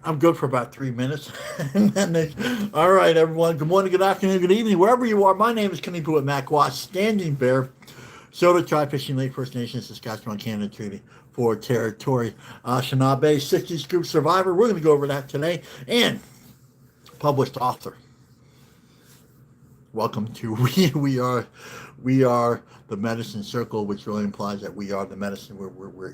I'm good for about 3 minutes. And then all right, everyone. Good morning, good afternoon, good evening, wherever you are. My name is Kenny Poo at Macwash, Standing Bear, Soda Tribe, Fishing Lake First Nation, Saskatchewan, Canada Treaty for Territory. Anishinaabe, 60 Scoop Survivor. We're going to go over that today. And published author. Welcome to we are the medicine circle, which really implies that we are the medicine. We're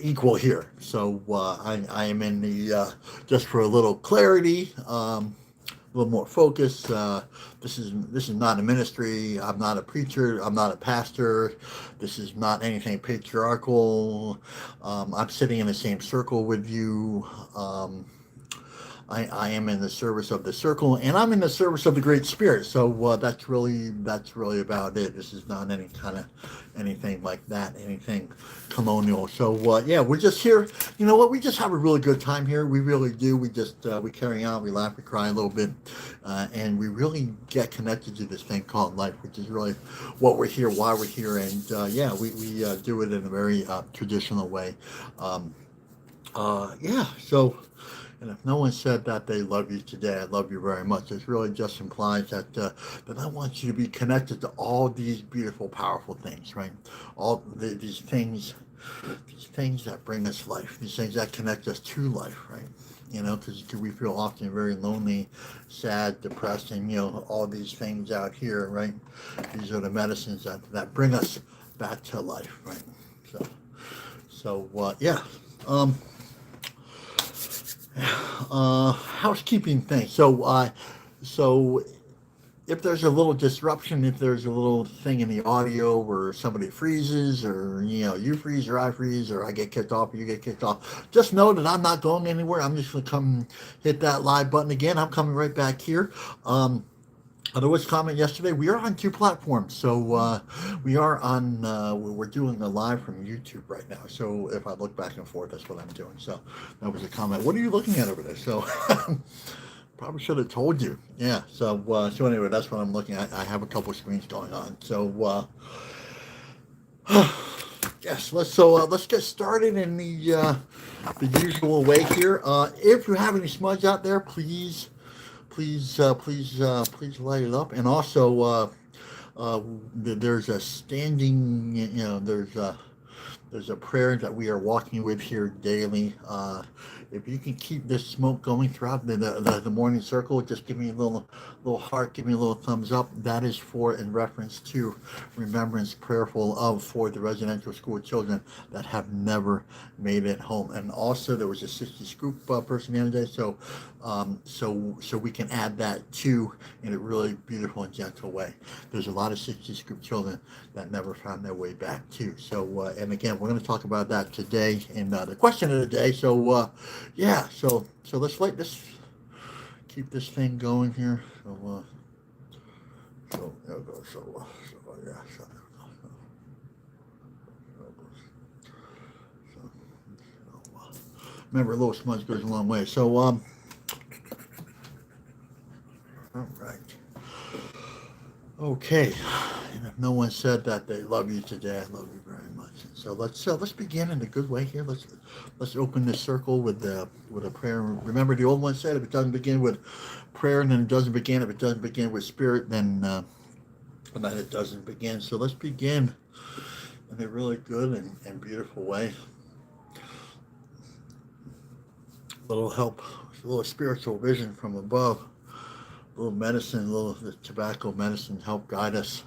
equal here. So I am in the just for a little clarity, a little more focus. This is not a ministry. I'm not a preacher. I'm not a pastor. This is not anything patriarchal. I'm sitting in the same circle with you. I am in the service of the circle, and I'm in the service of the Great Spirit. So that's really about it. This is not any kind of anything like that, anything colonial. So yeah, we're just here. You know what? We just have a really good time here. We really do. We just we carry on, we laugh, we cry a little bit, and we really get connected to this thing called life, which is really what we're here, why we're here, and yeah, we do it in a very traditional way. Um, yeah. So. And if no one said that they love you today, I love you very much. It really just implies that I want you to be connected to all these beautiful, powerful things, right? These things that bring us life, these things that connect us to life, right? You know, because we feel often very lonely, sad, depressed, and all these things out here, right? These are the medicines that bring us back to life, right? So, yeah. Um, Housekeeping thing. So if there's a little disruption, if there's a little thing in the audio where somebody freezes, or you freeze or I freeze, or I get kicked off or you get kicked off, just know that I'm not going anywhere. I'm just gonna come hit that live button again. I'm coming right back here. There was a comment yesterday. We are on two platforms, so we are on. We're doing a live from YouTube right now. So if I look back and forth, that's what I'm doing. So that was a comment. What are you looking at over there? So probably should have told you. Yeah. So anyway, that's what I'm looking at. I have a couple screens going on. So yes, let's get started in the usual way here. If you have any smudge out there, please light it up. And also, there's a standing, there's a prayer that we are walking with here daily. If you can keep this smoke going throughout the morning circle, just give me a little heart, give me a little thumbs up. That is for in reference to remembrance prayerful of for the residential school children that have never made it home. And also there was a 60 scoop person the other day, so we can add that too in a really beautiful and gentle way. There's a lot of 60 scoop children that never found their way back too. So and again, we're going to talk about that today in the question of the day. So yeah, so let's light this, keep this thing going here. So there we go. So yeah. Remember, a little smudge goes a long way. So all right. Okay. And if no one said that they love you today, I love you very much. So let's begin in a good way here. Let's open this circle with a prayer. Remember, the old one said, if it doesn't begin with prayer, then it doesn't begin. If it doesn't begin with spirit, then it doesn't begin. So let's begin in a really good and beautiful way. A little help, a little spiritual vision from above, a little medicine, a little tobacco medicine help guide us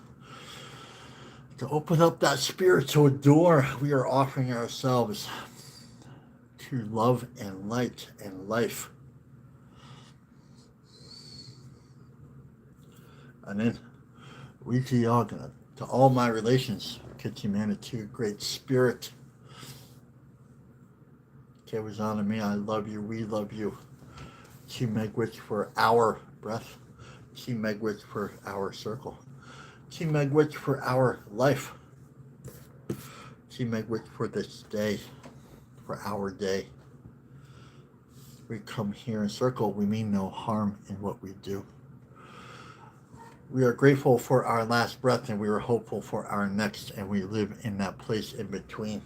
to open up that spiritual door we are offering ourselves to love and light and life. And then we to y'all, to all my relations, Kitty Manitou, Great Spirit, was on me. I love you. We love you. Chi Megwich for our breath. Chi Megwich for our circle. Chi Megwich for our life. Chi Megwich for this day, for our day. We come here in circle. We mean no harm in what we do. We are grateful for our last breath, and we are hopeful for our next, and we live in that place in between.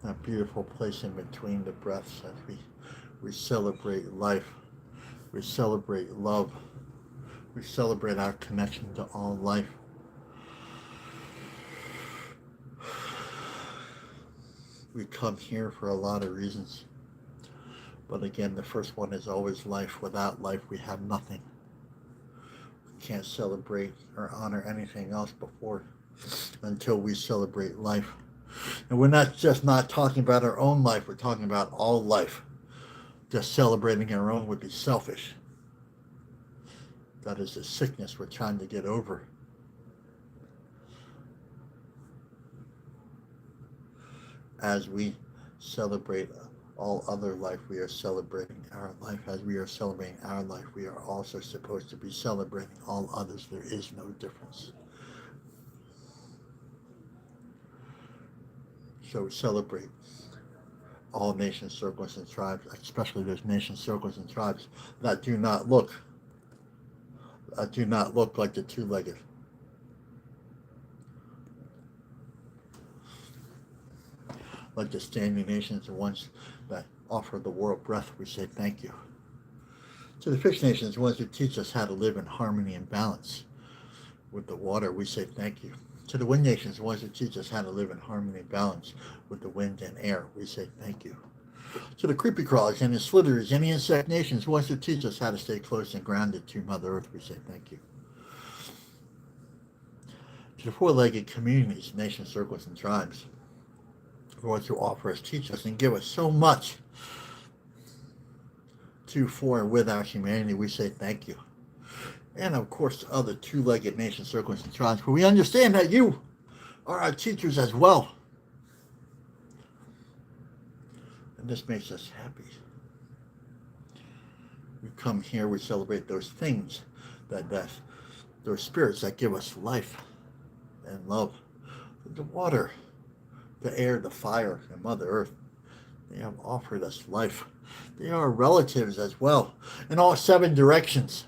that beautiful place in between the breaths as we celebrate life, we celebrate love, we celebrate our connection to all life. We come here for a lot of reasons. But again, the first one is always life. Without life, we have nothing. We can't celebrate or honor anything else before until we celebrate life. And we're not just not talking about our own life, we're talking about all life. Just celebrating our own would be selfish. That is a sickness we're trying to get over. As we celebrate all other life, we are celebrating our life. As we are celebrating our life, we are also supposed to be celebrating all others. There is no difference. So we celebrate all nations, circles, and tribes, especially those nations, circles, and tribes that do not look like the two-legged. Like the standing nations, the ones that offer the world breath, we say thank you. To the fish nations, the ones who teach us how to live in harmony and balance with the water, we say thank you. To the wind nations, the ones who teach us how to live in harmony and balance with the wind and air, we say thank you. To the creepy crawlers and the slitherers and the insect nations, the ones who teach us how to stay close and grounded to Mother Earth, we say thank you. To the four-legged communities, nations, circles, and tribes, the ones who offer us, teach us, and give us so much to, for, and with our humanity, we say thank you. And of course, to other two-legged nations, circles, and tribes, for we understand that you are our teachers as well. And this makes us happy. We come here, we celebrate those things, those spirits that give us life and love. The water, the air, the fire, and Mother Earth, they have offered us life. They are relatives as well, in all 7 directions.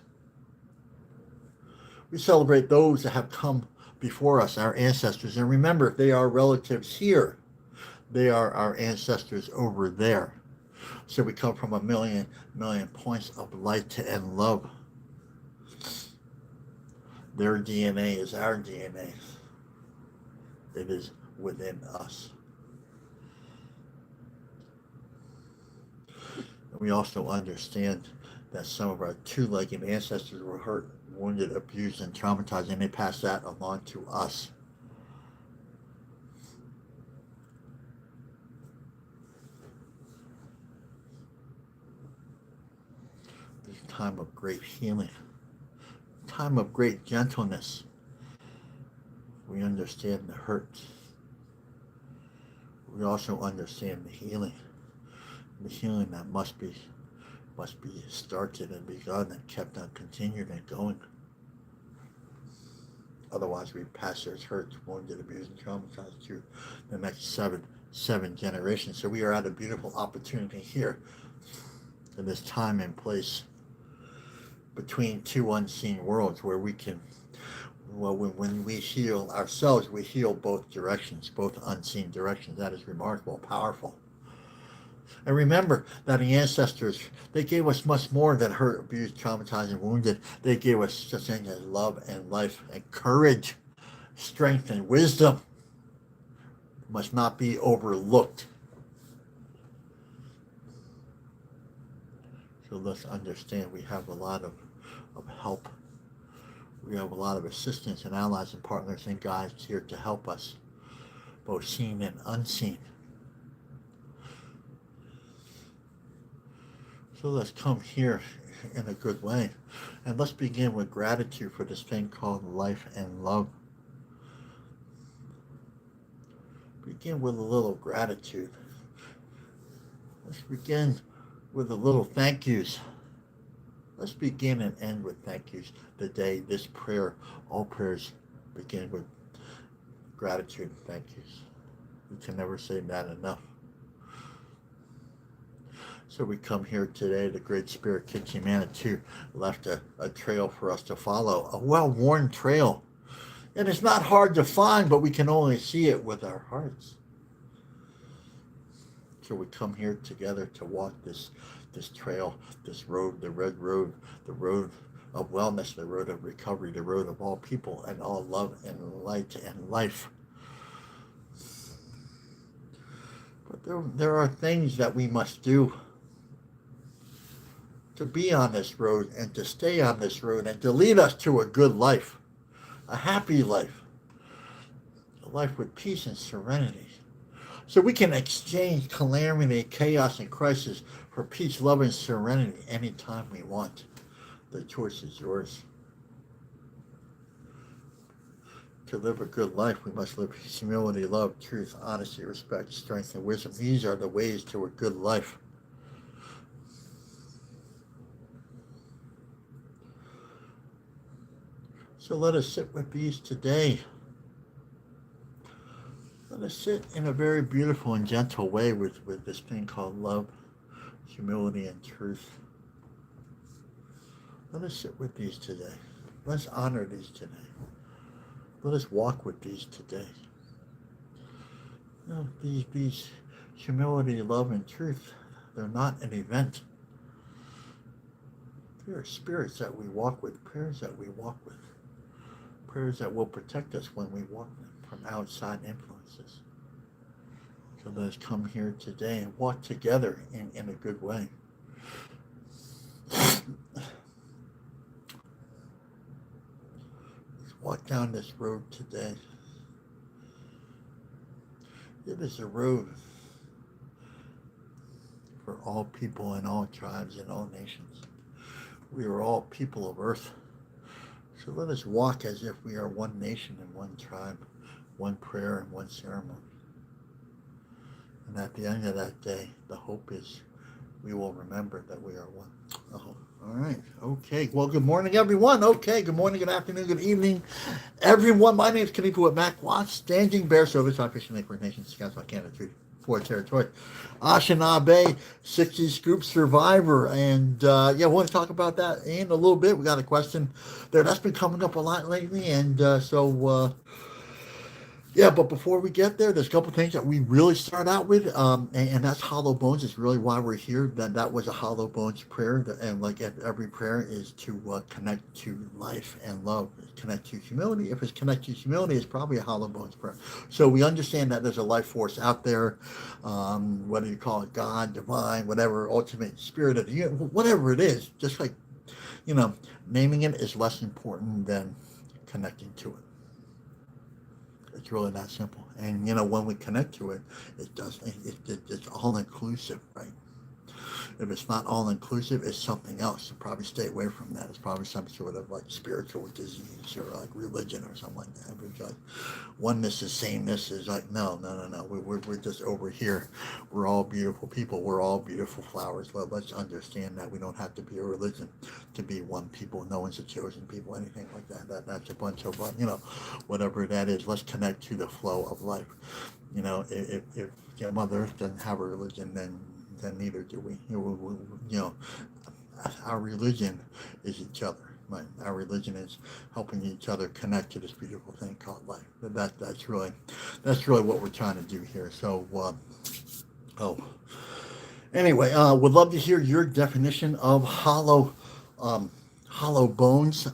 We celebrate those that have come before us, our ancestors. And remember, they are relatives here. They are our ancestors over there. So we come from a million points of light and love. Their DNA is our DNA. It is within us. And we also understand that some of our two-legged ancestors were hurt, wounded, abused, and traumatized, and they passed that along to us. This time of great healing, time of great gentleness. We understand the hurt. We also understand the healing that must be started and begun and kept on, continued and going. Otherwise, we pass those hurts, wounded, abused, and traumatized to the next seven generations. So we are at a beautiful opportunity here in this time and place between 2 unseen worlds where we can, well, when we heal ourselves, we heal both directions, both unseen directions. That is remarkable, powerful. And remember that the ancestors, they gave us much more than hurt, abused, traumatized, and wounded. They gave us such things as love and life and courage, strength and wisdom. Must not be overlooked. So let's understand we have a lot of help. We have a lot of assistance and allies and partners and guides here to help us, both seen and unseen. So let's come here in a good way. And let's begin with gratitude for this thing called life and love. Begin with a little gratitude. Let's begin with a little thank yous. Let's begin and end with thank yous. The day, this prayer, all prayers begin with gratitude and thank yous. We can never say that enough. So we come here today, the Great Spirit Kitchi Manitou left a trail for us to follow, a well-worn trail. And it's not hard to find, but we can only see it with our hearts. So we come here together to walk this trail, this road, the red road, the road of wellness, the road of recovery, the road of all people and all love and light and life. But there are things that we must do to be on this road and to stay on this road and to lead us to a good life, a happy life, a life with peace and serenity. So we can exchange calamity, chaos, and crisis for peace, love, and serenity anytime we want. The choice is yours. To live a good life, we must live peace, humility, love, truth, honesty, respect, strength, and wisdom. These are the ways to a good life. So let us sit with these today. Let us sit in a very beautiful and gentle way with this thing called love, humility, and truth. Let us sit with these today. Let's honor these today. Let us walk with these today. You know, these humility, love, and truth, they're not an event. They are spirits that we walk with, prayers that we walk with, prayers that will protect us when we walk them from outside influences. So let us come here today and walk together in a good way. Walk down this road today. It is a road for all people and all tribes and all nations. We are all people of earth. So let us walk as if we are one nation and one tribe, one prayer and one ceremony. And at the end of that day, the hope is we will remember that we are one. Oh, all right. Okay. Well, good morning, everyone. Okay. Good morning, good afternoon, good evening, everyone. My name is Kanipo with Mac Watts, Standing Bear Service, Operation Lake Nation, Scouts, Canada, Treaty 4 Territory, Anishinaabe, 60 Scoop Survivor. And yeah, we want to talk about that in a little bit. We got a question there that's been coming up a lot lately. And yeah, but before we get there, there's a couple things that we really start out with, and that's hollow bones. Is really why we're here. That was a hollow bones prayer, and like every prayer is to connect to life and love, connect to humility. If it's connect to humility, it's probably a hollow bones prayer. So we understand that there's a life force out there, whether you call it God, divine, whatever, ultimate spirit of the universe, whatever it is. Just like, naming it is less important than connecting to it. It's really that simple. And, when we connect to it, it's all-inclusive, right? If it's not all-inclusive, it's something else. So probably stay away from that. It's probably some sort of like spiritual disease or like religion or something like that. It's like oneness is sameness is like, no. We're just over here. We're all beautiful people. We're all beautiful flowers. Well, let's understand that we don't have to be a religion to be one people. No one's a chosen people, anything like that. That's a bunch of, whatever that is. Let's connect to the flow of life. If Mother Earth doesn't have a religion, then neither do we. Our religion is each other. Right? Our religion is helping each other connect to this beautiful thing called life. That's really what we're trying to do here. So, anyway, would love to hear your definition of hollow bones.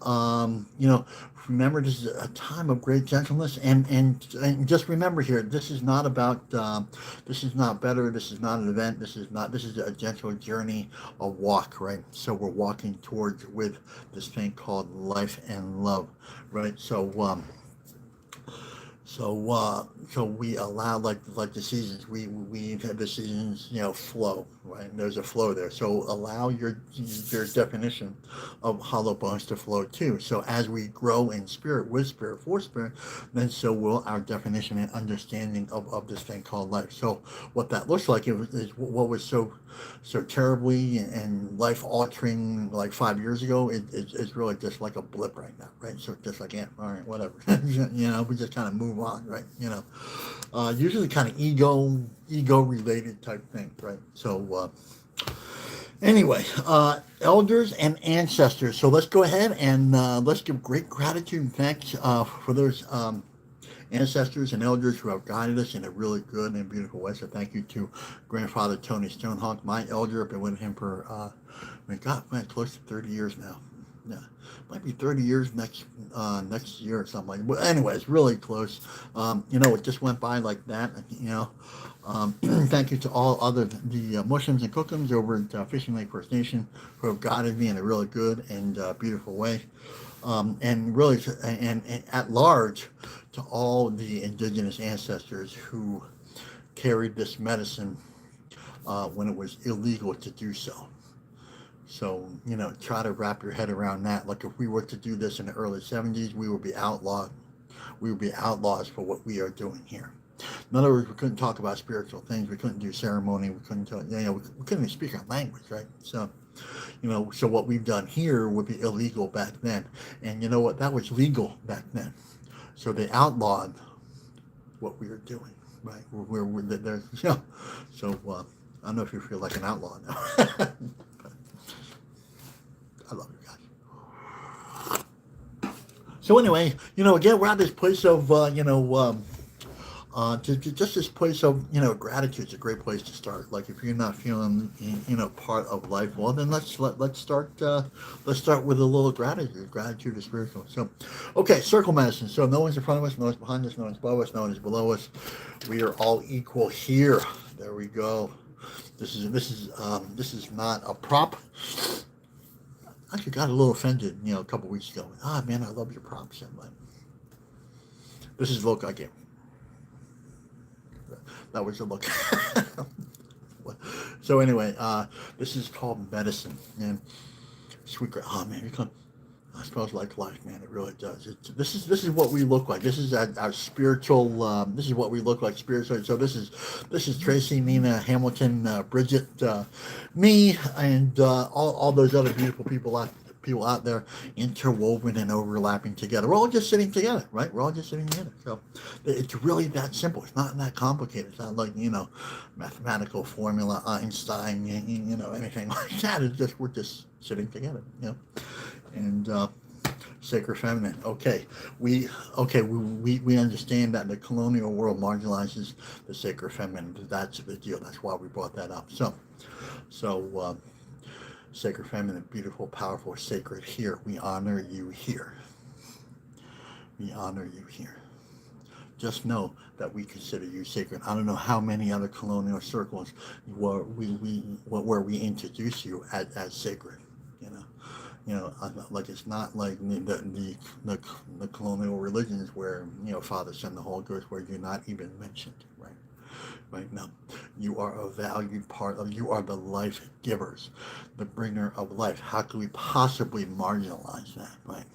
Remember, this is a time of great gentleness, and just remember here, this is not about, this is not better, this is not an event, this is a gentle journey, a walk, right? So we're walking towards with this thing called life and love, right? So we allow like the seasons. We have the seasons, flow, right? And there's a flow there. So allow your definition of hollow bones to flow too. So as we grow in spirit, with spirit, for spirit, then so will our definition and understanding of this thing called life. So what that looks like is what was so terribly and life altering like 5 years ago. It's really just like a blip right now, right? So just like, yeah, all right, whatever. We just kind of move on, right? Usually kind of ego related type thing, right? So anyway, elders and ancestors. So let's go ahead and let's give great gratitude and thanks for those ancestors and elders who have guided us in a really good and beautiful way. So thank you to Grandfather Tony Stonehawk, my elder. I've been with him for, man, close to 30 years now. Yeah, might be 30 years next year or something like that. But anyways, really close. It just went by like that. Thank you to all the Muslims and Cookums over at Fishing Lake First Nation who have guided me in a really good and beautiful way. And really, and at large, to all the indigenous ancestors who carried this medicine when it was illegal to do so. So, try to wrap your head around that. Like if we were to do this in the early 70s, we would be outlawed. We would be outlaws for what we are doing here. In other words, we couldn't talk about spiritual things. We couldn't do ceremony. We couldn't talk, we couldn't even speak our language, right? So, so what we've done here would be illegal back then. And you know what? That was legal back then. So they outlawed what we were doing, right? There's, So I don't know if you feel like an outlaw now. I love you guys. So anyway, again, we're at this place of, just this place of, gratitude is a great place to start. Like if you're not feeling, part of life, well, then let's start with a little gratitude. Gratitude is spiritual. So, okay, circle medicine. So no one's in front of us, no one's behind us, no one's above us, no one is below us. We are all equal here. There we go. This is not a prop. I actually got a little offended, a couple weeks ago. Man, I love your props. This is the look I gave. That was the look. So anyway, this is called medicine. And sweet, oh man, it smells like life, man. It really does. This is what we look like. This is our spiritual. This is what we look like spiritually. So this is Tracy, Nina, Hamilton, Bridget, me, and all those other beautiful people out there, interwoven and overlapping together. We're all just sitting together, right? We're all just sitting together. So it's really that simple. It's not that complicated. It's not like mathematical formula, Einstein, anything like that. It's just we're just sitting together, And sacred feminine. Okay, we understand that the colonial world marginalizes the sacred feminine. That's the deal. That's why we brought that up. So sacred feminine, beautiful, powerful, sacred here. We honor you here. We honor you here. Just know that we consider you sacred. I don't know how many other colonial circles where we introduce you as sacred. Like it's not like the colonial religions where Father, Son, the Holy Ghost, where you're not even mentioned, right? Right now, you are a valued part of. You are the life givers, the bringer of life. How could we possibly marginalize that, right?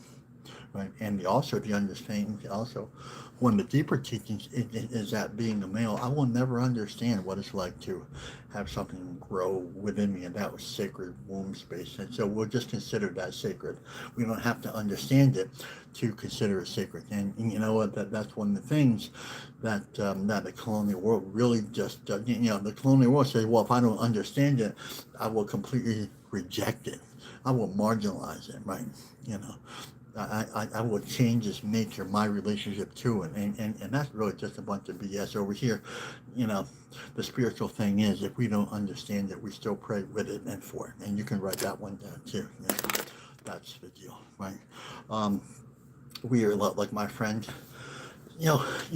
Right, and also the understanding. Also, one of the deeper teachings is that being a male, I will never understand what it's like to have something grow within me, and that was sacred womb space. And so we'll just consider that sacred. We don't have to understand it to consider it sacred. And you know what? That's one of the things that the colonial world really just the colonial world says, well, if I don't understand it, I will completely reject it. I will marginalize it, right? I will change its nature, my relationship to it. And that's really just a bunch of BS over here. The spiritual thing is, if we don't understand it, we still pray with it and for it. And you can write that one down too. That's the deal, right? We are like my friend.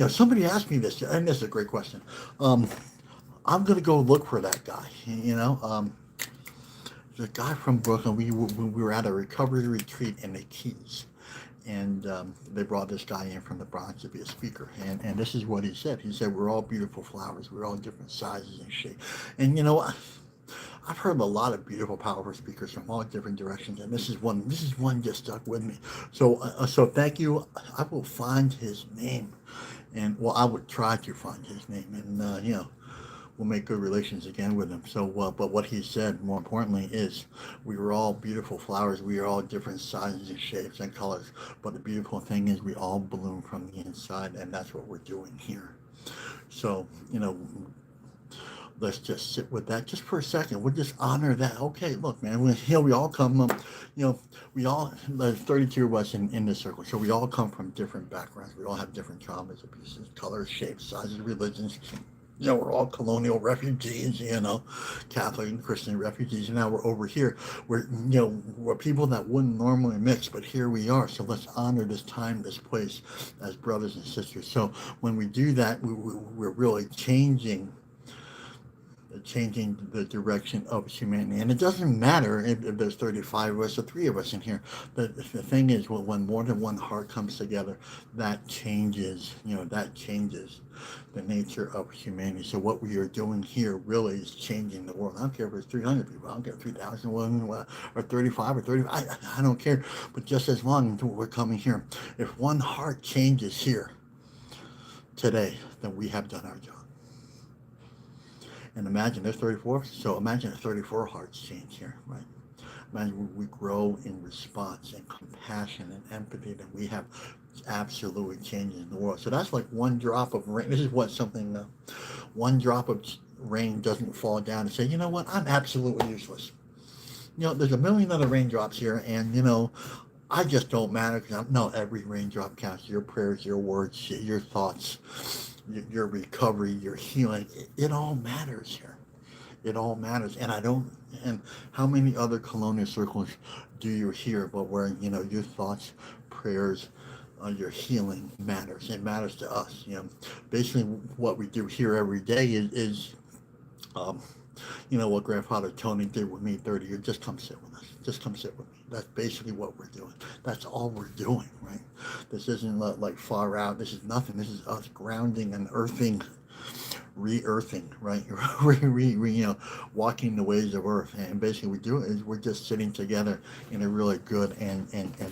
Somebody asked me this, and this is a great question. I'm going to go look for that guy, the guy from Brooklyn. We were at a recovery retreat in the Keys, and they brought this guy in from the Bronx to be a speaker. And this is what he said. He said, we're all beautiful flowers. We're all different sizes and shapes. And you know what? I've heard a lot of beautiful, powerful speakers from all different directions, and this is one just stuck with me. So thank you. I will find his name, and I would try to find his name, and we'll make good relations again with him. So, but what he said, more importantly, is we were all beautiful flowers. We are all different sizes and shapes and colors. But the beautiful thing is we all bloom from the inside, and that's what we're doing here. So, let's just sit with that just for a second. We'll just honor that. Okay, look, man, we all come, you know, we all, there's 32 of us in this circle, so we all come from different backgrounds. We all have different traumas, abuses, colors, shapes, sizes, religions. We're all colonial refugees, Catholic and Christian refugees. And now we're over here. We're people that wouldn't normally mix, but here we are. So let's honor this time, this place as brothers and sisters. So when we do that, we're really changing the direction of humanity. And it doesn't matter if there's 35 of us or 3 of us in here. The thing is, when more than one heart comes together, that changes, the nature of humanity. So what we are doing here really is changing the world. I don't care if it's 300 people. I don't care if 3,000 or 35 or 30. I don't care. But just as long as we're coming here, if one heart changes here today, then we have done our job. And imagine there's 34, so imagine if 34 hearts change here, right? Imagine we grow in response and compassion and empathy, that we have absolutely changing the world. So that's like one drop of rain. This is what something, one drop of rain doesn't fall down and say, you know what, I'm absolutely useless. There's a million other raindrops here, and I just don't matter. No, every raindrop counts. Your prayers, your words, your thoughts, your recovery, your healing, it all matters here. It all matters. And how many other colonial circles do you hear about where, your thoughts, prayers, your healing matters? It matters to us. Basically what we do here every day is what Grandfather Tony did with me 30 years, just come sit with us. Just come sit with me. That's basically what we're doing. That's all we're doing, right? This isn't like far out. This is nothing. This is us grounding and earthing, re-earthing, right? Walking the ways of earth. And basically we do it is we're just sitting together in a really good and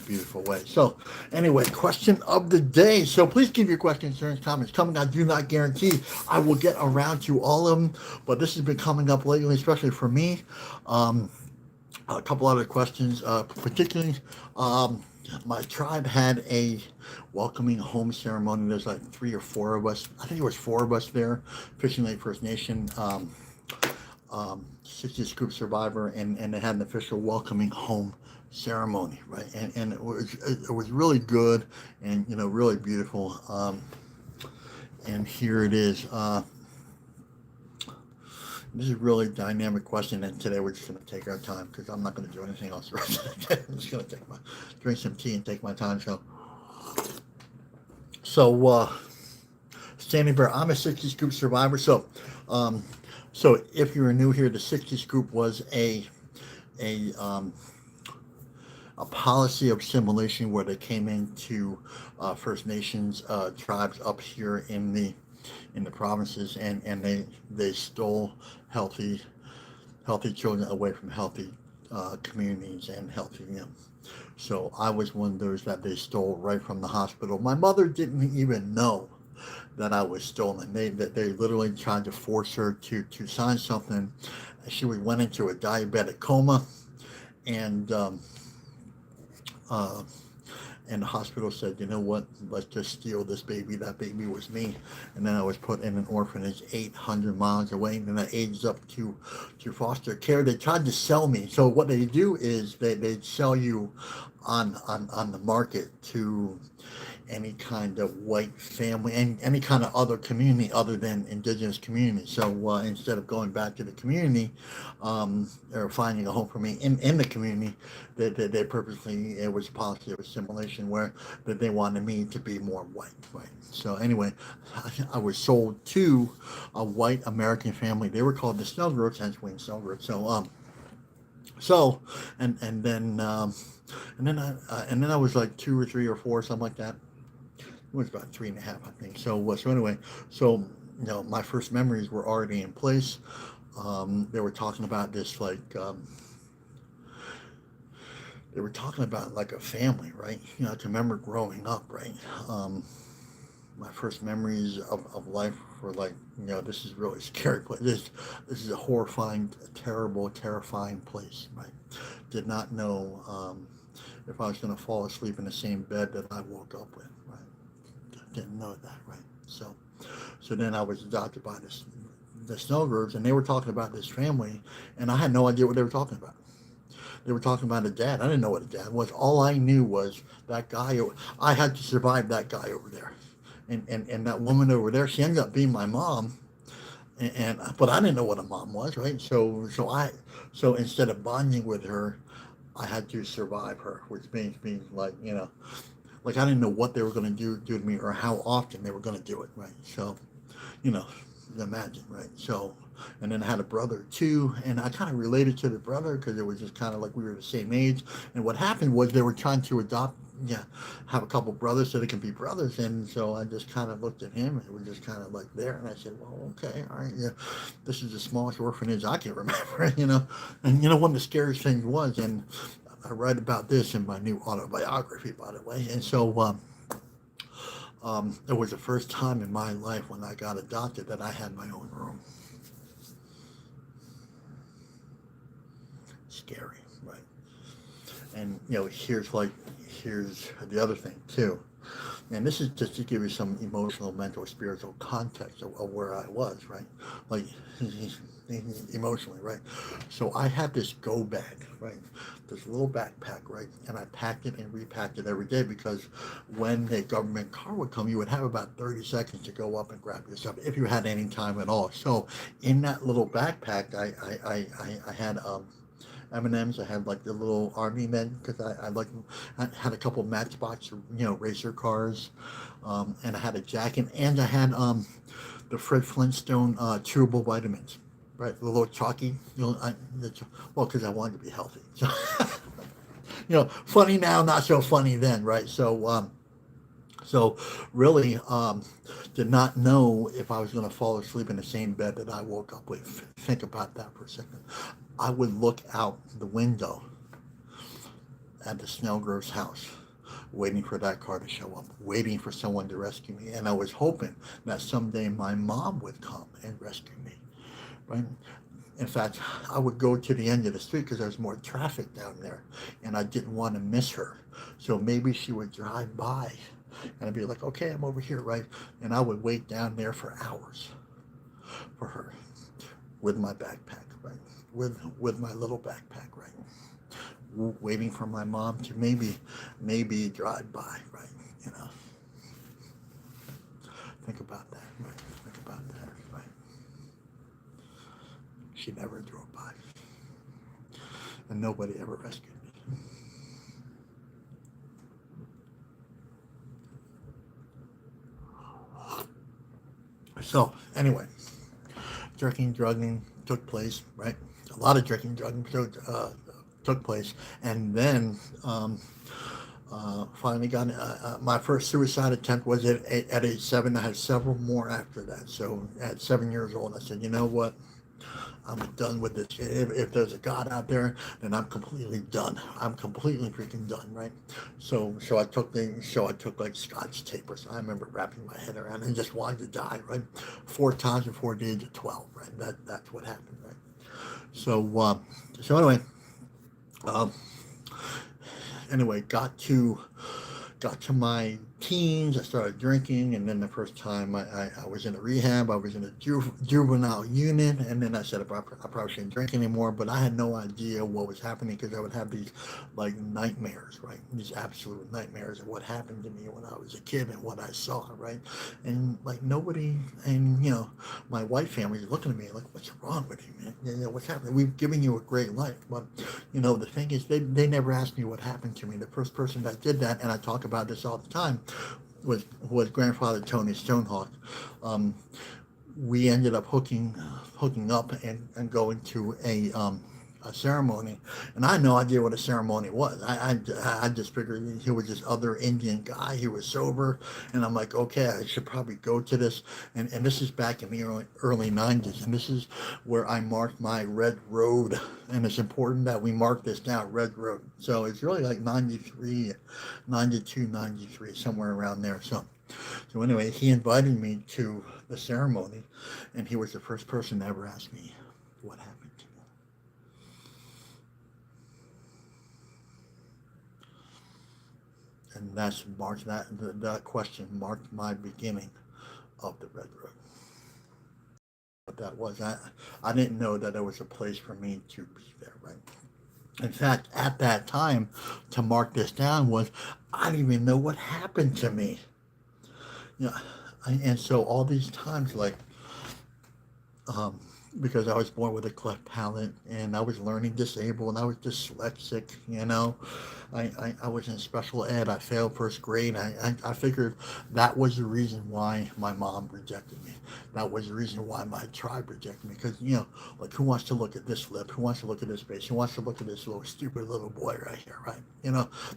beautiful way. So anyway, question of the day. So please keep your questions, concerns, comments coming. I do not guarantee I will get around to all of them, but this has been coming up lately, especially for me. A couple other questions, particularly my tribe had a welcoming home ceremony. There's like 3 or 4 of us. I think it was 4 of us there. Fishing Lake First Nation, 60 Scoop Survivor, and they had an official welcoming home ceremony, right? And it was really good and really beautiful. And here it is. This is a really dynamic question, and today we're just going to take our time because I'm not going to do anything else. I'm just going to drink some tea and take my time. So Standing Bear, I'm a 60 Scoop survivor. So if you're new here, the 60 Scoop was a policy of assimilation where they came into First Nations tribes up here in the provinces, and they stole healthy children away from healthy communities and healthy So I was one of those that they stole right from the hospital. My mother didn't even know that I was stolen. They literally tried to force her to sign something. She went into a diabetic coma, and and the hospital said, you know what, let's just steal this baby. That baby was me. And then I was put in an orphanage 800 miles away. And then I aged up to foster care. They tried to sell me. So what they do is they'd sell you on the market to any kind of white family and any kind of other community other than indigenous community. So instead of going back to the community or finding a home for me in the community, they purposely, it was a policy of assimilation where that they wanted me to be more white, right? So anyway, I was sold to a white American family. They were called the Snellgroots, hence Wayne Snellgroot. And then I was like 2 or 3 or 4, something like that. It was about 3.5, I think. So anyway, my first memories were already in place. They were talking about this they were talking about like a family, right? I can remember growing up, right? My first memories of life were like, this is really scary place. This is a horrifying, terrifying place, right? Did not know if I was going to fall asleep in the same bed that I woke up with, right? Didn't know that, right? So then I was adopted by the Snellgroves, and they were talking about this family, and I had no idea what they were talking about. They were talking about a dad. I didn't know what a dad was. All I knew was that guy. I had to survive that guy over there, and that woman over there. She ended up being my mom, and but I didn't know what a mom was, right? So instead of bonding with her, I had to survive her, which means like like I didn't know what they were going to do to me or how often they were going to do it, right? So you know, imagine, right? So, and then I had a brother too, and I kind of related to the brother because it was just kind of like we were the same age. And what happened was they were trying to adopt, yeah, have a couple brothers so they can be brothers. And so I just kind of looked at him, and it was just kind of like there, and I said, well, okay, all right, yeah, this is the smallest orphanage I can remember, And one of the scariest things was, and I write about this in my new autobiography, by the way. And so, it was the first time in my life when I got adopted that I had my own room. Scary, right? And here's the other thing too. And this is just to give you some emotional, mental, spiritual context of where I was, right? Like emotionally, right? So I had this go bag, right? This little backpack, right? And I packed it and repacked it every day because when the government car would come, you would have about 30 seconds to go up and grab your stuff if you had any time at all. So in that little backpack, I had M&Ms. I had like the little army men because I had a couple of Matchbox, racer cars, and I had a jacket, and I had the Fred Flintstone chewable vitamins, right? The little chalky, well, because I wanted to be healthy. So, funny now, not so funny then, right? So really, did not know if I was going to fall asleep in the same bed that I woke up with. Think about that for a second. I would look out the window at the Snellgrove's house, waiting for that car to show up, waiting for someone to rescue me. And I was hoping that someday my mom would come and rescue me, right? In fact, I would go to the end of the street because there's more traffic down there, and I didn't want to miss her. So maybe she would drive by, and I'd be like, okay, I'm over here, right? And I would wait down there for hours for her with my backpack, right? With my little backpack, right? Waiting for my mom to maybe drive by, right? You know, think about that, right? Think about that, right? She never drove by, and nobody ever rescued me. So anyway, drinking, drugging took place, right? A lot of drinking, drugging took place, and then finally got my first suicide attempt was at age 7. I had several more after that. So at 7 years old, I said, you know what? I'm done with this. If there's a God out there, then I'm completely done. I'm completely freaking done, right? So I took like Scotch tape or something. I remember wrapping my head around and just wanted to die, right? 4 times before the age of 12, right? That's what happened, right? So anyway, um, got to my teens. I started drinking, and then the first time I was in a rehab, I was in a juvenile unit, and then I said I probably shouldn't drink anymore, but I had no idea what was happening because I would have these like nightmares, right? These absolute nightmares of what happened to me when I was a kid and what I saw, right? And like nobody, and my white family is looking at me like, what's wrong with you, man? What's happening? We've given you a great life, but the thing is, they never asked me what happened to me. The first person that did that, and I talk about this all the time, was grandfather Tony Stonehawk. Um, we ended up hooking up and going to a ceremony, and I had no idea what a ceremony was. I just figured he was this other Indian guy. He was sober, and I'm like, okay, I should probably go to this. And this is back in the early 90s, and this is where I marked my red road. And it's important that we mark this down, red road. So it's really like 93, 92, 93, somewhere around there. So anyway, he invited me to the ceremony, and he was the first person to ever ask me what happened to me. And that question marked my beginning of the Red Road. what that was. I didn't know that there was a place for me to be there, right? In fact, at that time, to mark this down was I didn't even know what happened to me. You know, and so all these times, like, um, because I was born with a cleft palate and I was learning disabled and I was dyslexic, I was in special ed. I failed first grade. I figured that was the reason why my mom rejected me. That was the reason why my tribe rejected me. Because, like, who wants to look at this lip? Who wants to look at this face? Who wants to look at this little stupid little boy right here, right?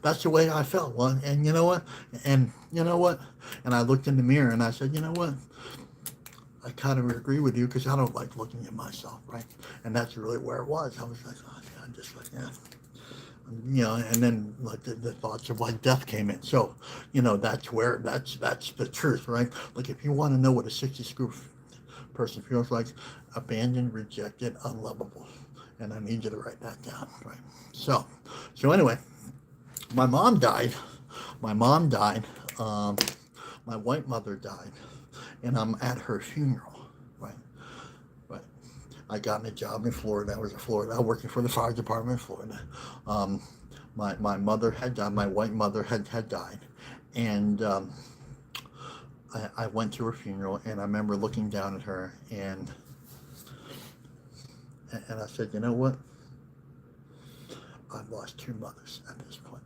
That's the way I felt. Well, and you know what? And you know what? And I looked in the mirror and I said, you know what? I kind of agree with you because I don't like looking at myself, right? And that's really where it was. I was like, oh, yeah, I'm just like, yeah. And then like the thoughts of like death came in. So, that's the truth, right? Like if you want to know what a 60 screw person feels like, abandoned, rejected, unlovable. And I need you to write that down, right? So anyway, my mom died. My mom died. Um, my white mother died, and I'm at her funeral, right? Right. I got a job in Florida. I was in Florida, working for the fire department in Florida. Um, my mother had died. My white mother had died, and I went to her funeral, and I remember looking down at her, and I said, you know what? I've lost two mothers at this point.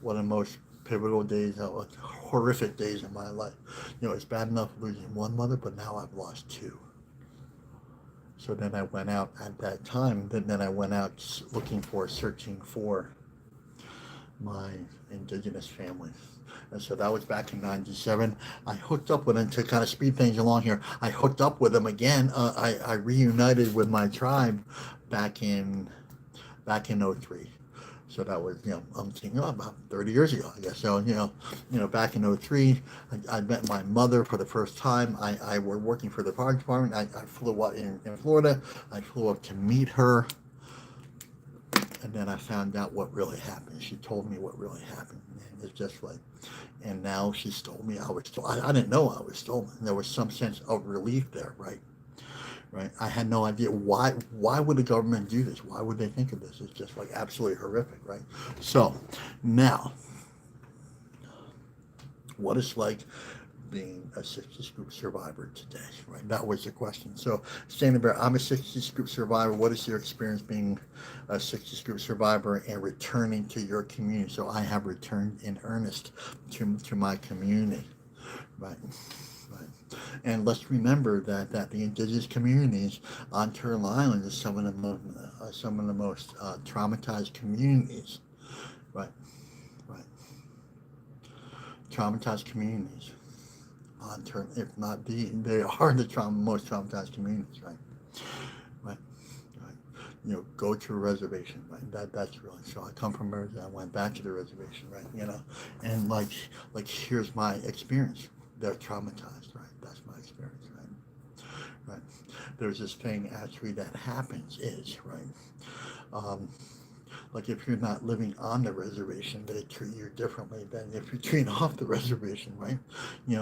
One of the most pivotal days, horrific days in my life. It's bad enough losing one mother, but now I've lost two. So then I went out at that time. Then I went out searching for my indigenous family. And so that was back in '97. I hooked up with them to kind of speed things along here. I hooked up with them again. I reunited with my tribe back in '03. So that was, I'm thinking about 30 years ago, I guess. So, back in '03, I met my mother for the first time. I were working for the fire department. I flew out in Florida. I flew up to meet her. And then I found out what really happened. She told me what really happened. And it's just like, and now she told me I was stolen. I didn't know I was stolen. There was some sense of relief there, right? Right. I had no idea why would the government do this? Why would they think of this? It's just like absolutely horrific, right? So now, what it's like being a 60 Scoop survivor today, right? That was the question. So, Standing Bear, I'm a 60 Scoop survivor. What is your experience being a 60 Scoop survivor and returning to your community? So I have returned in earnest to my community, right? Right. And let's remember that the indigenous communities on Turtle Island is some of the most traumatized communities, right? Right. Traumatized communities on Turtle, if not they are the most traumatized communities, right? Right. Right. Go to a reservation, right? That's really so. I come from Arizona. I went back to the reservation, right? And like here's my experience. They're traumatized, right? That's my experience, right? Right. There's this thing actually that happens is, right? Um, like if you're not living on the reservation, they treat you differently than if you're treated off the reservation, right?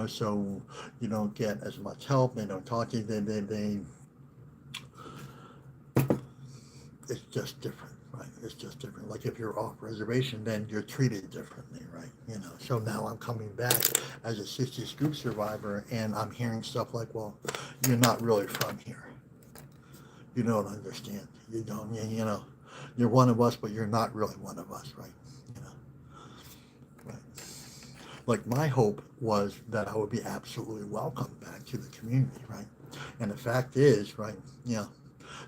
So you don't get as much help. They don't talk to you. They it's just different, right? It's just different. Like if you're off reservation, then you're treated differently, right? So now I'm coming back as a 60 Scoop survivor, and I'm hearing stuff like, well, you're not really from here. You don't understand. You don't, you're one of us, but you're not really one of us, right? You know, right. Like my hope was that I would be absolutely welcome back to the community, right? And the fact is, right,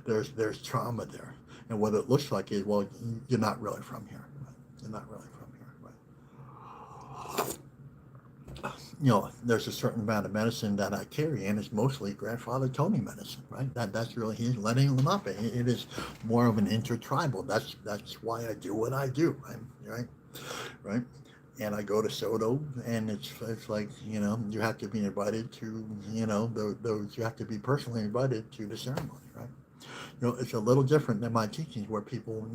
there's trauma there. And what it looks like is, well, you're not really from here. Right? You're not really from here. Right? There's a certain amount of medicine that I carry, and it's mostly grandfather Tony medicine, right? That's really he's letting them up. It is more of an intertribal. That's why I do what I do, right? And I go to Soto, and it's like you have to be invited to those you have to be personally invited to the ceremony, right? It's a little different than my teachings where people,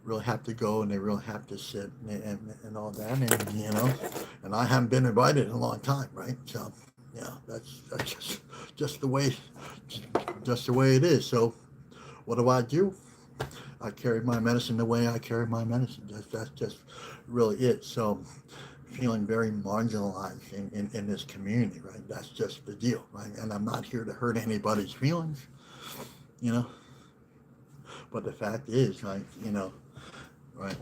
really have to go and they really have to sit and all that. And I haven't been invited in a long time, right? So, Yeah, that's just the way just the way it is. So what do? I carry my medicine the way I carry my medicine. That's just really it. So feeling very marginalized in this community, right? That's just the deal, right? And I'm not here to hurt anybody's feelings, you know. But the fact is, right, right,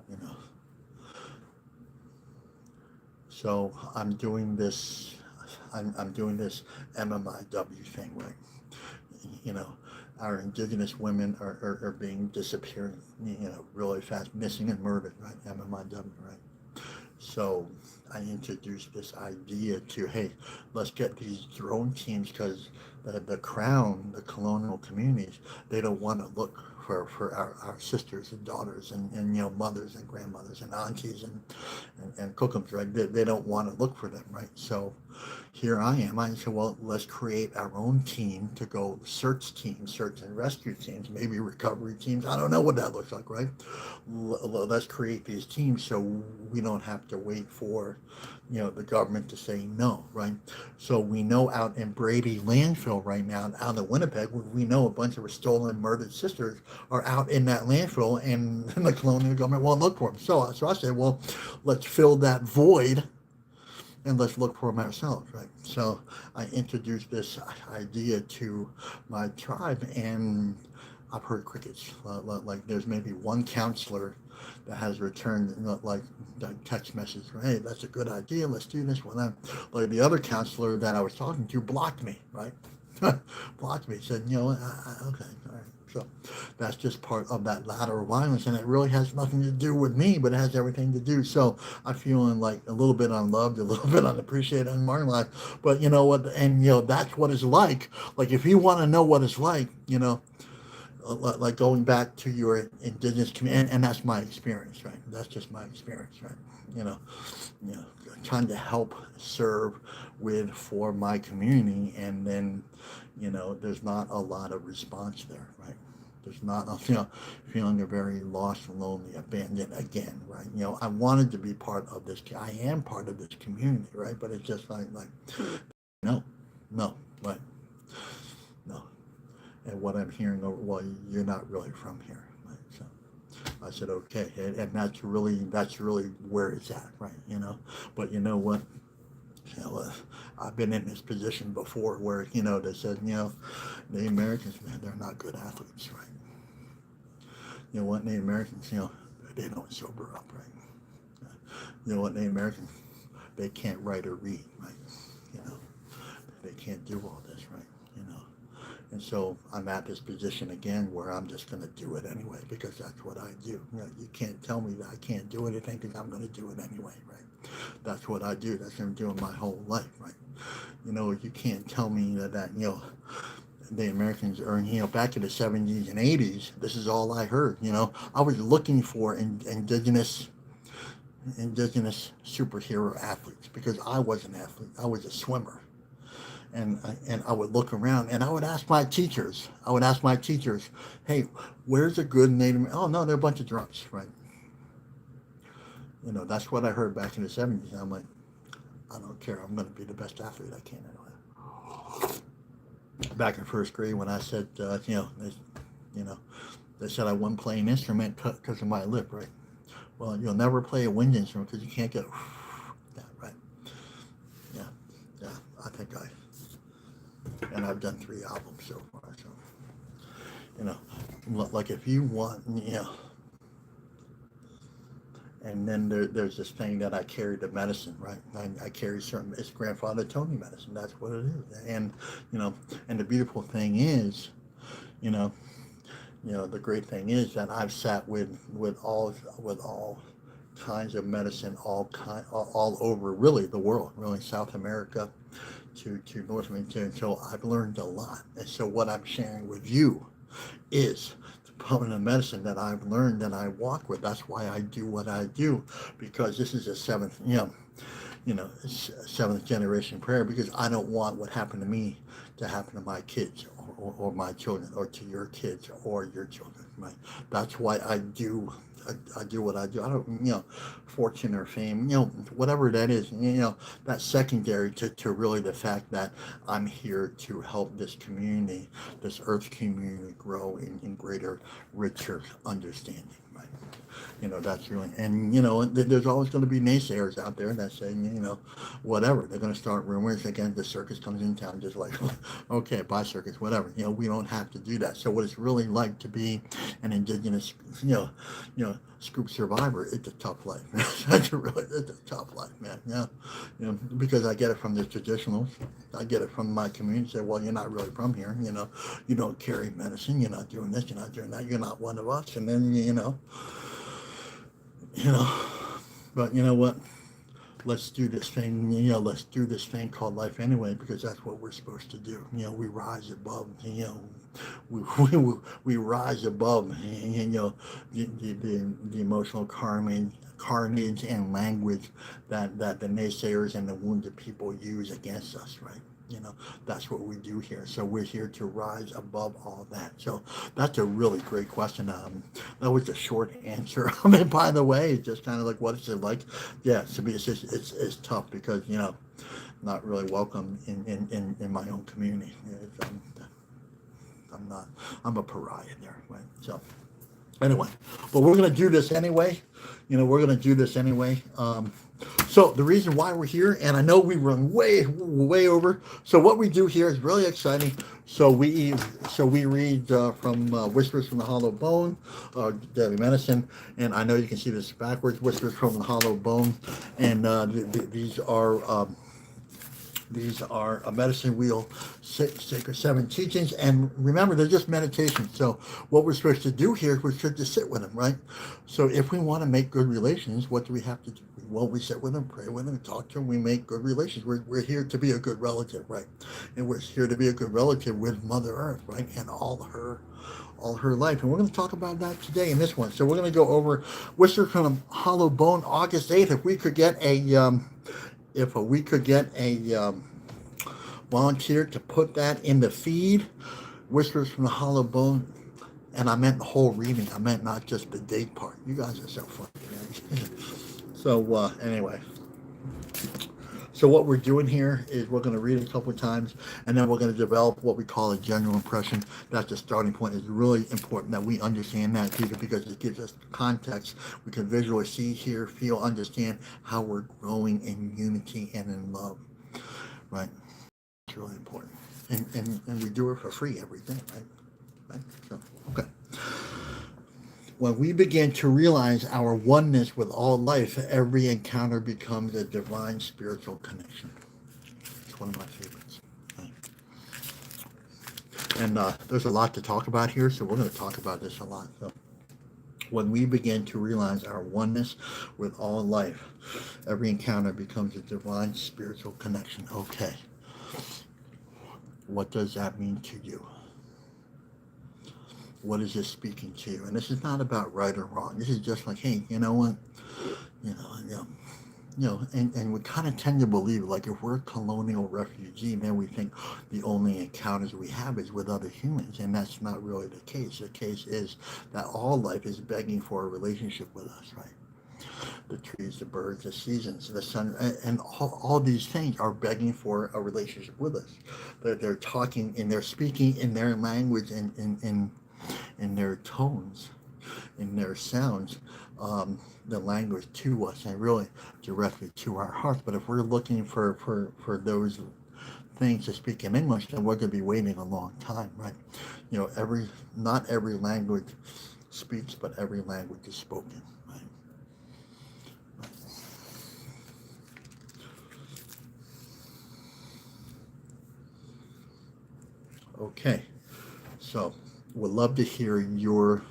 you know. So I'm doing this MMIW thing, right? You know, our indigenous women are being disappearing, really fast, missing and murdered, right? MMIW, right? So I introduced this idea to, hey, let's get these drone teams because the crown, the colonial communities, they don't want to look for our sisters and daughters and mothers and grandmothers and aunties and cookums, right? They don't want to look for them, right? So here I am. I said, well, let's create our own team to go search teams, search and rescue teams, maybe recovery teams. I don't know what that looks like, right? Let's create these teams so we don't have to wait for, the government to say no, right? So we know out in Brady landfill right now, out in Winnipeg, we know a bunch of stolen, murdered sisters are out in that landfill, and the colonial government won't look for them. So I said, well, let's fill that void and let's look for them ourselves, right? So I introduced this idea to my tribe, and I've heard crickets. Like there's maybe one counselor that has returned like text message, hey, that's a good idea, let's do this. Well, then, like the other counselor that I was talking to blocked me, right? Blocked me, said, okay, all right. So that's just part of that lateral violence, and it really has nothing to do with me, but it has everything to do. So I'm feeling like a little bit unloved, a little bit unappreciated, and marginalized. But you know what? And that's what it's like. Like if you want to know what it's like, like going back to your indigenous community, and that's my experience, right? That's just my experience, right? You know, you know, trying to help serve for my community, and then, there's not a lot of response there, right? There's not, feeling a very lost, lonely, abandoned again, right? I wanted to be part of this. I am part of this community, right? But it's just like no, no, right, no. And what I'm hearing, well, you're not really from here, right? So I said, okay, and that's really where it's at, right? But you know what? I've been in this position before where they said, the Americans, man, they're not good athletes, right? You know what, Native Americans, they don't sober up, right? You know what, Native Americans, they can't write or read, right? They can't do all this, right? And so I'm at this position again where I'm just going to do it anyway because that's what I do. You can't tell me that I can't do anything because I'm going to do it anyway, right? That's what I do. That's what I'm doing my whole life, right? You can't tell me that the Americans are, back in the 70s and 80s, this is all I heard. I was looking for indigenous superhero athletes because I was an athlete. I was a swimmer. And I would look around and I would ask my teachers, hey, where's a good Native? Oh, no, they're a bunch of drunks, right? That's what I heard back in the 70s. And I'm like, I don't care. I'm going to be the best athlete I can anyway. Back in first grade when I said, they said I wouldn't play an instrument because of my lip, right? Well, you'll never play a wind instrument because you can't get that, right? Yeah, I think and I've done 3 albums so far. So, like if you want, and then there's this thing that I carry the medicine, right? I carry it's grandfather Tony medicine. That's what it is. And, and the beautiful thing is, the great thing is that I've sat with all kinds of medicine, all over really the world, really South America, to North America, and so I've learned a lot. And so what I'm sharing with you is the permanent medicine that I've learned and I walk with. That's why I do what I do, because this is a seventh generation prayer, because I don't want what happened to me to happen to my kids or my children or to your kids or your children, right? That's why I do I do what I do. I don't, fortune or fame, whatever that is, that's secondary to really the fact that I'm here to help this community, this earth community grow in greater, richer understanding, right? That's really, and there's always going to be naysayers out there that say, whatever. They're going to start rumors again. The circus comes in town, just like, okay, bye circus, whatever. We don't have to do that. So what it's really like to be an indigenous, scoop survivor, it's a tough life. It's a tough life, man. Yeah, because I get it from the traditionals. I get it from my community. Say, well, you're not really from here. You don't carry medicine. You're not doing this. You're not doing that. You're not one of us. And then you know, but you know what? Let's do this thing, let's do this thing called life anyway, because that's what we're supposed to do. We rise above, we rise above, the emotional carnage and language that the naysayers and the wounded people use against us, right? That's what we do here. So we're here to rise above all that. So that's a really great question. That was a short answer. I mean, by the way, it's just kind of like, what is it like? Yeah, to me, it's tough because, not really welcome in my own community. I'm a pariah there, right? So anyway, but we're going to do this anyway. We're going to do this anyway. So the reason why we're here, and I know we run way over. So what we do here is really exciting. So we read from Whispers from the Hollow Bone, Daily Medicine, and I know you can see this backwards, Whispers from the Hollow Bone, and these are a medicine wheel, sacred 7 teachings, and remember, they're just meditations. So what we're supposed to do here is we're supposed to sit with them, right? So if we want to make good relations, what do we have to do? Well, we sit with them, pray with them, talk to them, we make good relations. We're here to be a good relative, right? And we're here to be a good relative with Mother Earth, right? And all her life. And we're going to talk about that today in this one. So we're going to go over Whispers from the Hollow Bone, August 8th. If we could get a volunteer to put that in the feed, Whispers from the Hollow Bone, and I meant the whole reading. I meant not just the date part. You guys are so funny, man. So anyway, so what we're doing here is we're going to read it a couple of times, and then we're going to develop what we call a general impression. That's the starting point. It's really important that we understand that, because it gives us context. We can visually see, hear, feel, understand how we're growing in unity and in love, right? It's really important. And we do it for free every day, right? So, okay. When we begin to realize our oneness with all life, every encounter becomes a divine spiritual connection. It's one of my favorites. Right? And there's a lot to talk about here, so we're going to talk about this a lot. So, when we begin to realize our oneness with all life, every encounter becomes a divine spiritual connection. Okay. What does that mean to you? What is this speaking to you? And this is not about right or wrong. This is just like, hey, you know what? And we kind of tend to believe, like, if we're a colonial refugee, then we think the only encounters we have is with other humans, and that's not really the case. The case is that all life is begging for a relationship with us, right? The trees, the birds, the seasons, the sun, and all these things are begging for a relationship with us. They're talking and they're speaking in their language and in their tones, in their sounds, the language to us, and really directly to our hearts. But if we're looking for those things to speak in English, then we're going to be waiting a long time, right? Not every language speaks, but every language is spoken, right? Okay, so would love to hear your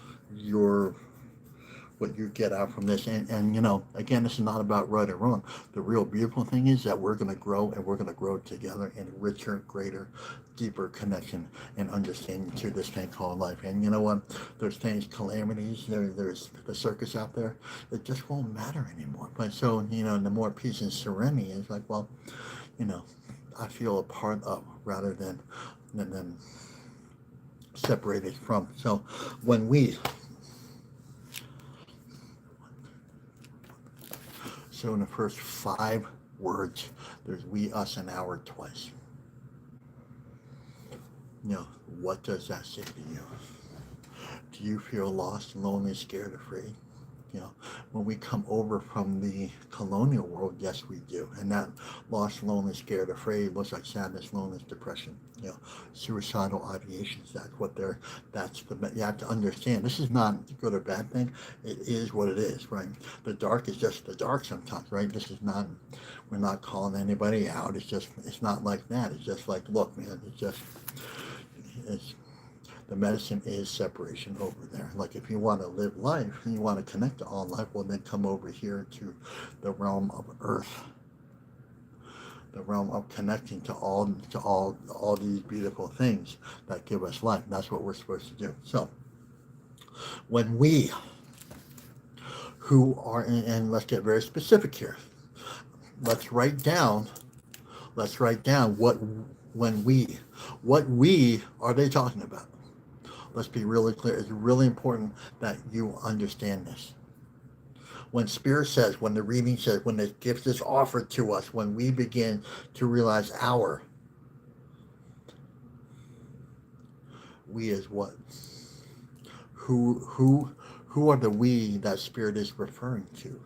what you get out from this. And again, this is not about right or wrong. The real beautiful thing is that we're going to grow, and we're going to grow together in richer, greater, deeper connection and understanding to this thing called life. And you know what? There's things, calamities, there's the circus out there. It just won't matter anymore. But so, the more peace and serenity is like, well, I feel a part of rather than separated from. So when we So in the first 5 words, there's we, us, and our twice. You know, what does that say to you? Do you feel lost, lonely, scared, afraid? You know, when we come over from the colonial world, yes, we do. And that lost, lonely, scared, afraid looks like sadness, loneliness, depression, you know, suicidal ideations. You have to understand, this is not a good or bad thing. It is what it is, right? The dark is just the dark sometimes, right? This is not, we're not calling anybody out. It's not like that. It's just like, look, man, it's, the medicine is separation over there. Like if you want to live life and you want to connect to all life, well then come over here to the realm of earth, the realm of connecting to all these beautiful things that give us life. That's what we're supposed to do. So when we who are and let's get very specific here. Let's write down what we are they talking about? Let's be really clear. It's really important that you understand this. When Spirit says, when the reading says, when the gift is offered to us, when we begin to realize we is what? Who are the we that Spirit is referring to?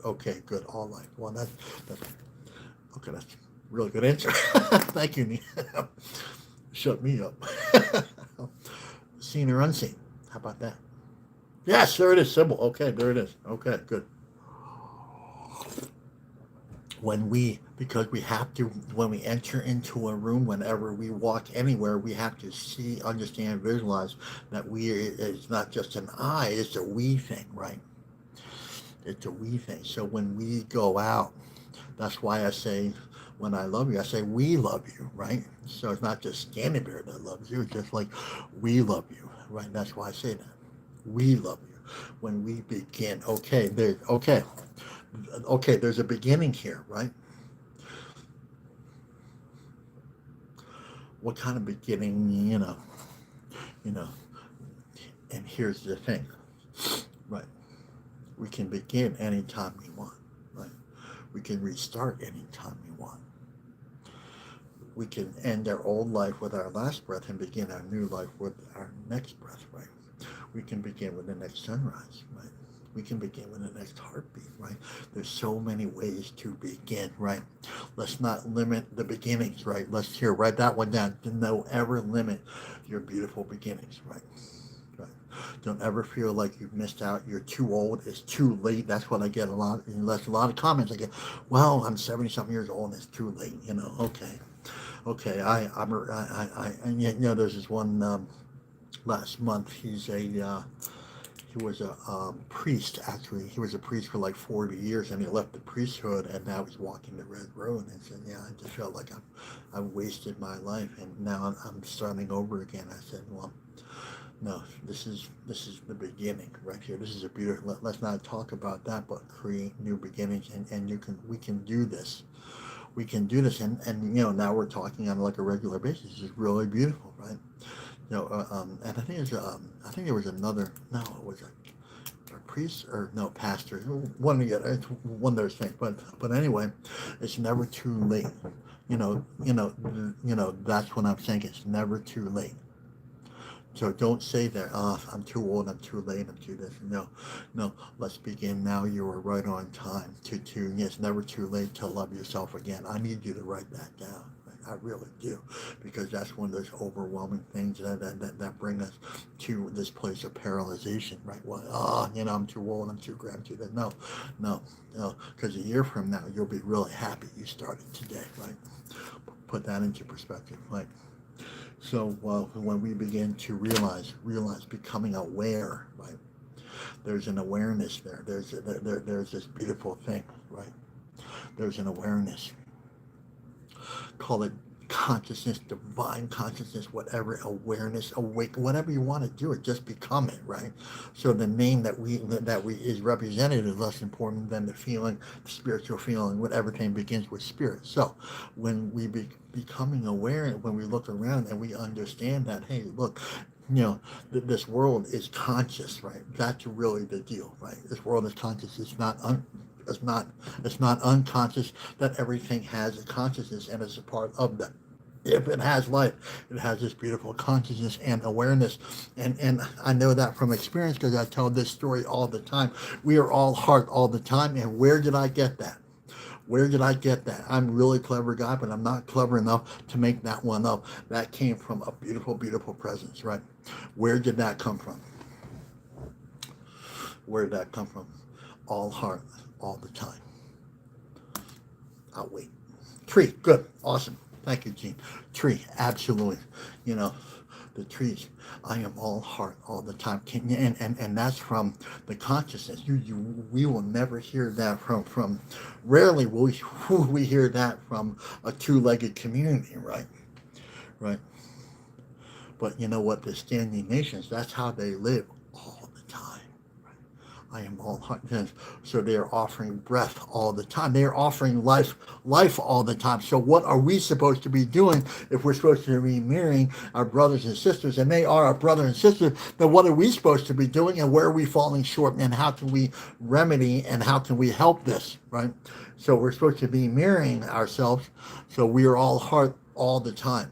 Okay, good. All life. Well, that's okay. That's a really good answer. Thank you, Nina. Shut me up. Seen or unseen? How about that? Yes, there it is. Symbol. Okay, there it is. Okay, good. Because we have to, when we enter into a room, whenever we walk anywhere, we have to see, understand, visualize that it's not just an I, it's a we thing, right? It's a we thing. So when we go out, that's why I say, when I love you, I say we love you, right? So it's not just Standing Bear that loves you, it's just like we love you, right? That's why I say that. We love you. When we begin, there's a beginning here, right? What kind of beginning, and here's the thing, right? We can begin anytime we want, right? We can restart anytime we want. We can end our old life with our last breath and begin our new life with our next breath, right? We can begin with the next sunrise, right? We can begin with the next heartbeat, right? There's so many ways to begin, right? Let's not limit the beginnings, right? Write that one down. Don't ever limit your beautiful beginnings, right? Right. Don't ever feel like you've missed out. You're too old. It's too late. That's what I get a lot. There's a lot of comments. I get, well, I'm 70-something years old and it's too late. Okay. There's this one last month. He was a priest. Actually, he was a priest for like 40 years, and he left the priesthood, and now he's walking the red road. And said, "Yeah, I just felt like I've wasted my life, and now I'm starting over again." I said, "Well, no, this is the beginning right here. This is a beautiful. Let's not talk about that, but create new beginnings, and we can do this. We can do this, and now we're talking on like a regular basis. It's really beautiful, right? And I think there was another. No, it was a priest or no pastor. One of the other. It's one of those things. But anyway, it's never too late. That's what I'm saying. It's never too late. So don't say that, I'm too old, I'm too late, I'm too this. No, let's begin now. You are right on time it's never too late to love yourself again. I need you to write that down. I really do, because that's one of those overwhelming things that bring us to this place of paralyzation, right? Well, I'm too old, I'm too grand, I'm too that. No, because a year from now, you'll be really happy you started today, right? Put that into perspective, right? So when we begin to realize, becoming aware, right? There's an awareness there. There's this beautiful thing, right? There's an awareness. Call it consciousness, divine consciousness, whatever, awareness, awake, whatever you want to do it, just become it, right? So the name that we is represented is less important than the feeling, the spiritual feeling. What everything begins with spirit. So when we becoming aware, when we look around and we understand that, hey, look, You know, this world is conscious, right? That's really the deal, right? This world is conscious. It's not, it's not unconscious that everything has a consciousness and is a part of that. If it has life, it has this beautiful consciousness and awareness. And I know that from experience because I tell this story all the time. We are all heart all the time. And where did I get that? Where did I get that? I'm a really clever guy, but I'm not clever enough to make that one up. That came from a beautiful, beautiful presence, right? Where did that come from? Where did that come from? All heart, all the time. I'll wait. Tree, good, awesome. Thank you, Gene. Tree, absolutely. You know, the trees. I am all heart all the time. And that's from the consciousness. We will never hear that from rarely will we hear that from a two-legged community, right? Right. But you know what? The standing nations, that's how they live all the time. I am all heart. So they are offering breath all the time. They are offering life all the time. So what are we supposed to be doing if we're supposed to be mirroring our brothers and sisters, and they are our brothers and sisters? Then what are we supposed to be doing, and where are we falling short, and how can we remedy, and how can we help this, right? So we're supposed to be mirroring ourselves. So we are all heart all the time.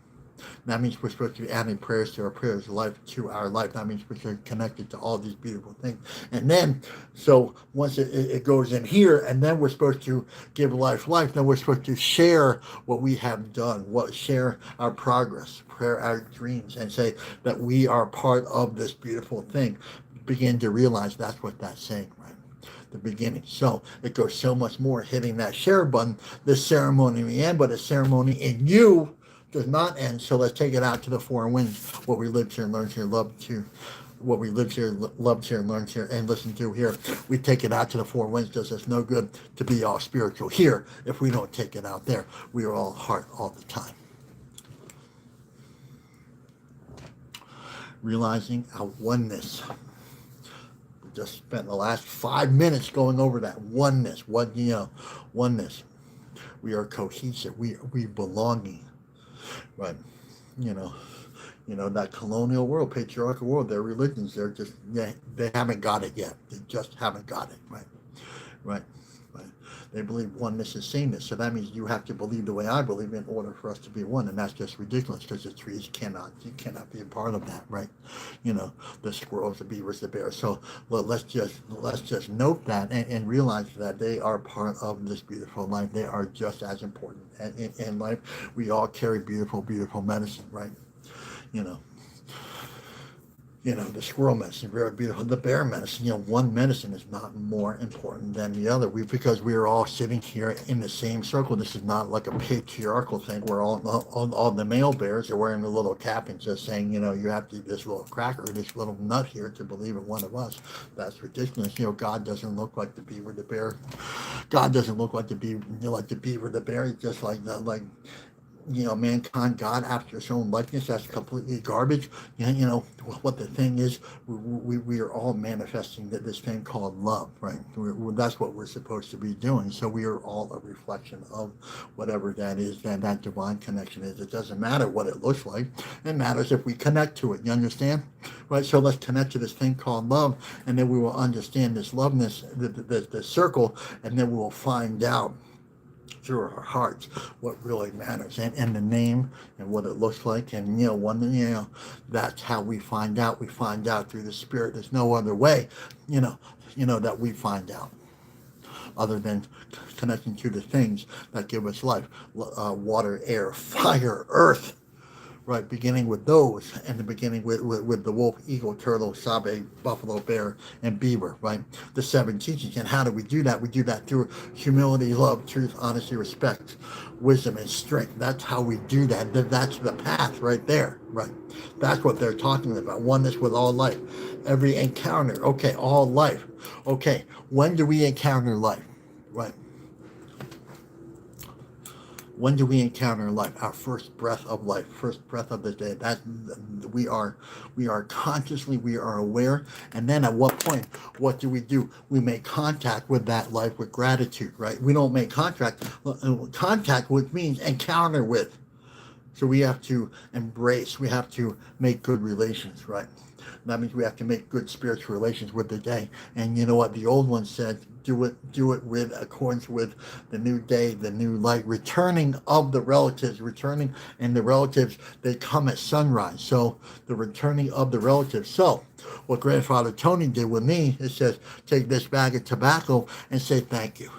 That means we're supposed to be adding prayers to our prayers, life to our life. That means we're connected to all these beautiful things. And then, so once it goes in here, and then we're supposed to give life, then we're supposed to share what we have done, share our progress, share our dreams, and say that we are part of this beautiful thing. Begin to realize that's what that's saying, right? The beginning. So it goes so much more hitting that share button. This ceremony we end, but a ceremony in you does not end. So let's take it out to the four winds. What we lived here, learned here, loved here, what we lived here, loved here, learned here, and listened to here. We take it out to the four winds. Does us no good to be all spiritual here if we don't take it out there. We are all heart all the time. Realizing our oneness. We just spent the last 5 minutes going over that oneness. Oneness. We are cohesive. We belonging. Right. You know, that colonial world, patriarchal world, their religions, they haven't got it yet. They just haven't got it. Right. Right. Right. They believe oneness is sameness. So that means you have to believe the way I believe in order for us to be one. And that's just ridiculous because the trees cannot be a part of that, right? You know, the squirrels, the beavers, the bears. So let's just note that and realize that they are part of this beautiful life. They are just as important in life. We all carry beautiful, beautiful medicine, right? The squirrel medicine, very beautiful. The bear medicine, one medicine is not more important than the other. Because we are all sitting here in the same circle. This is not like a patriarchal thing where all the male bears are wearing a little cap and just saying, you have to eat this little cracker, this little nut here to believe in one of us. That's ridiculous. God doesn't look like the beaver, the bear. God doesn't look like the beaver, the bear. He's just like mankind, God after his own likeness. That's completely garbage. What the thing is, we are all manifesting this thing called love, right? That's what we're supposed to be doing. So we are all a reflection of whatever that is, that divine connection is. It doesn't matter what it looks like. It matters if we connect to it. You understand? Right? So let's connect to this thing called love, and then we will understand this loveness, the circle, and then we will find out through our hearts what really matters, and the name and what it looks like, and that's how we find out. We find out through the Spirit. There's no other way that we find out other than connecting to the things that give us life: water, air, fire, earth. Right, beginning with those, and the beginning with the wolf, eagle, turtle, sabe, buffalo, bear, and beaver, right? The 7 teachings. And how do we do that? We do that through humility, love, truth, honesty, respect, wisdom, and strength. That's how we do that. That's the path right there, right? That's what they're talking about. Oneness with all life. Every encounter. Okay, all life. Okay, when do we encounter life? Right. When do we encounter life? Our first breath of life, first breath of the day. That we are consciously, we are aware. And then at what point, what do? We make contact with that life with gratitude, right? We don't make contact, which means encounter with. So we have to embrace, we have to make good relations, right? That means we have to make good spiritual relations with the day. And you know what? The old one said, do it with accordance with the new day, the new light, returning of the relatives, returning, and the relatives, they come at sunrise. So the returning of the relatives. So what Grandfather Tony did with me, it says, take this bag of tobacco and say thank you.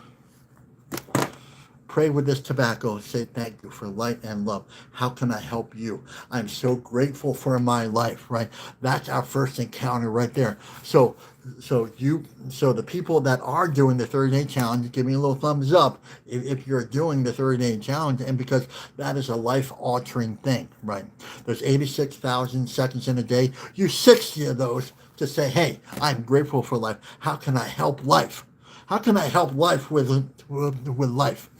Pray with this tobacco and say thank you for light and love. How can I help you? I'm so grateful for my life, right? That's our first encounter right there. So the people that are doing the 30-day challenge, give me a little thumbs up if you're doing the 30-day challenge, and because that is a life-altering thing, right? There's 86,000 seconds in a day. Use 60 of those to say, hey, I'm grateful for life. How can I help life? How can I help life with life?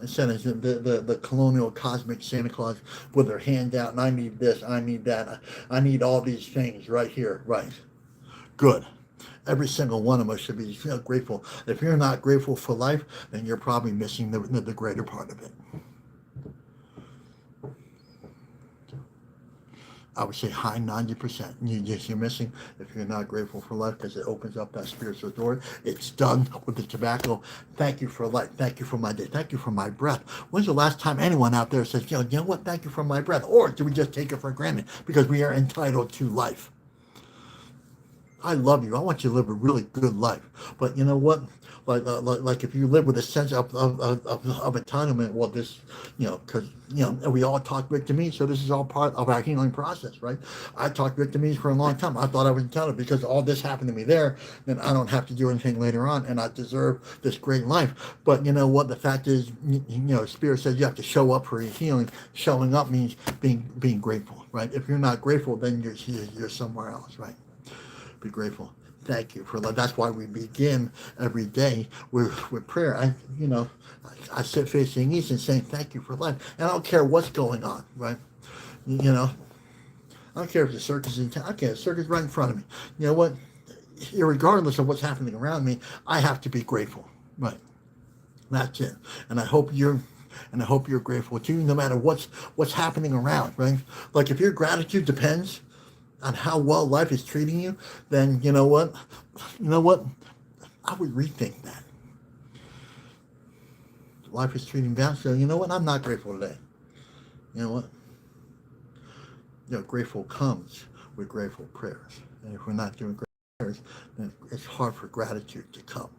Instead of the colonial cosmic Santa Claus with their hand out, and I need this, I need that, I need all these things right here, right? Good. Every single one of us should be grateful. If you're not grateful for life, then you're probably missing the greater part of it. I would say high 90%. You're missing if you're not grateful for life, because it opens up that spiritual door. It's done with the tobacco. Thank you for life. Thank you for my day. Thank you for my breath. When's the last time anyone out there says, you know what? Thank you for my breath. Or do we just take it for granted because we are entitled to life? I love you. I want you to live a really good life. But you know what? Like if you live with a sense of entitlement, well, this, because, we all talk victimese, so this is all part of our healing process, right? I talked victimese for a long time. I thought I was entitled because all this happened to me there, then I don't have to do anything later on, and I deserve this great life. But you know what? The fact is, Spirit says you have to show up for your healing. Showing up means being grateful, right? If you're not grateful, then you're somewhere else, right? Be grateful. Thank you for love. That's why we begin every day with prayer. I sit facing east and saying thank you for life. And I don't care what's going on, right? I don't care if the circus is in town. I don't care. The circus is right in front of me. You know what? Regardless of what's happening around me, I have to be grateful, right? That's it. And I hope you're grateful too, no matter what's happening around, right? Like if your gratitude depends on how well life is treating you, then you know what? I would rethink that. Life is treating bad, so you know what? I'm not grateful today. You know what? Grateful comes with grateful prayers. And if we're not doing grateful prayers, then it's hard for gratitude to come.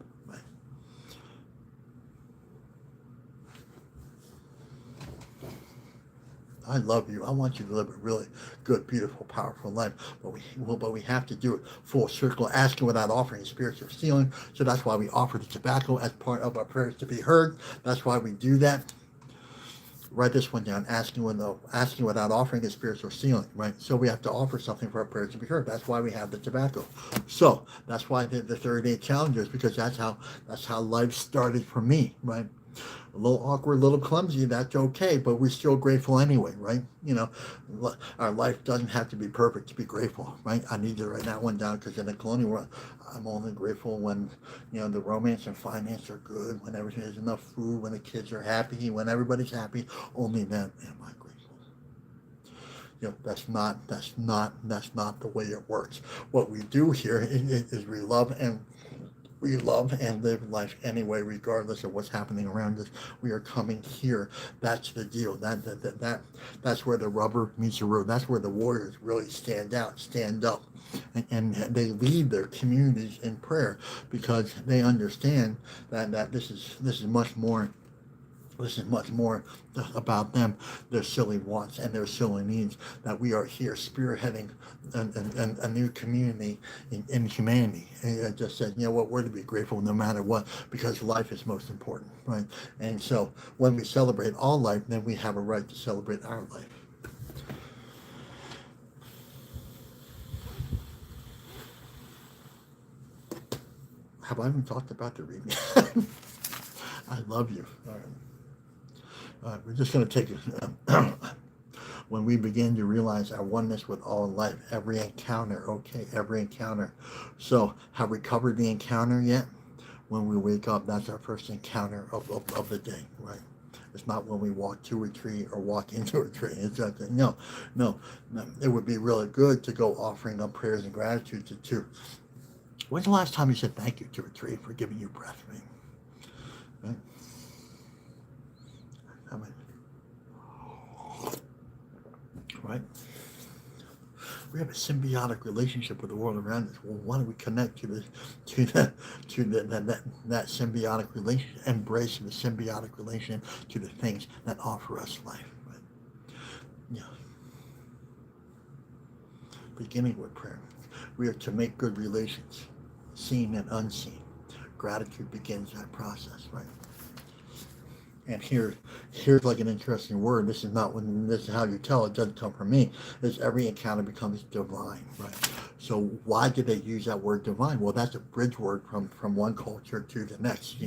I love you. I want you to live a really good, beautiful, powerful life. But we have to do it full circle, asking without offering spiritual stealing. So that's why we offer the tobacco as part of our prayers to be heard. That's why we do that. Write this one down. Asking without offering is spiritual stealing, right? So we have to offer something for our prayers to be heard. That's why we have the tobacco. So that's why the 30-day challenge is, because that's how life started for me, right? A little awkward, a little clumsy, that's okay, but we're still grateful anyway, right? Our life doesn't have to be perfect to be grateful, right? I need to write that one down, because in the colonial world, I'm only grateful when, the romance and finance are good, when everything has enough food, when the kids are happy, when everybody's happy. Only then am I grateful. That's not the way it works. What we do here is we love and live life anyway, regardless of what's happening around us. We are coming here. That's the deal. That's where the rubber meets the road. That's where the warriors really stand up, and they lead their communities in prayer, because they understand that this is much more. This is much more about them, their silly wants and their silly needs, that we are here spearheading a new community in humanity. And I just said, we're to be grateful no matter what, because life is most important, right? And so when we celebrate all life, then we have a right to celebrate our life. Have I even talked about the reading? I love you. All right. We're just going to take it. When we begin to realize our oneness with all life, every encounter, every encounter. So, have we covered the encounter yet? When we wake up, that's our first encounter of the day, right? It's not when we walk to a tree or walk into a tree. It's like, no, no, no. It would be really good to go offering up prayers and gratitude to. When's the last time you said thank you to a tree for giving you breath? Right? I mean, right? We have a symbiotic relationship with the world around us. Well, why don't we connect that symbiotic relationship, embrace the symbiotic relationship to the things that offer us life, right? Yeah. Beginning with prayer, we are to make good relations, seen and unseen. Gratitude begins that process, right? And here's like an interesting word. This is how you tell it doesn't come from me. Is every encounter becomes divine, right? So why did they use that word divine? Well, that's a bridge word from one culture to the next.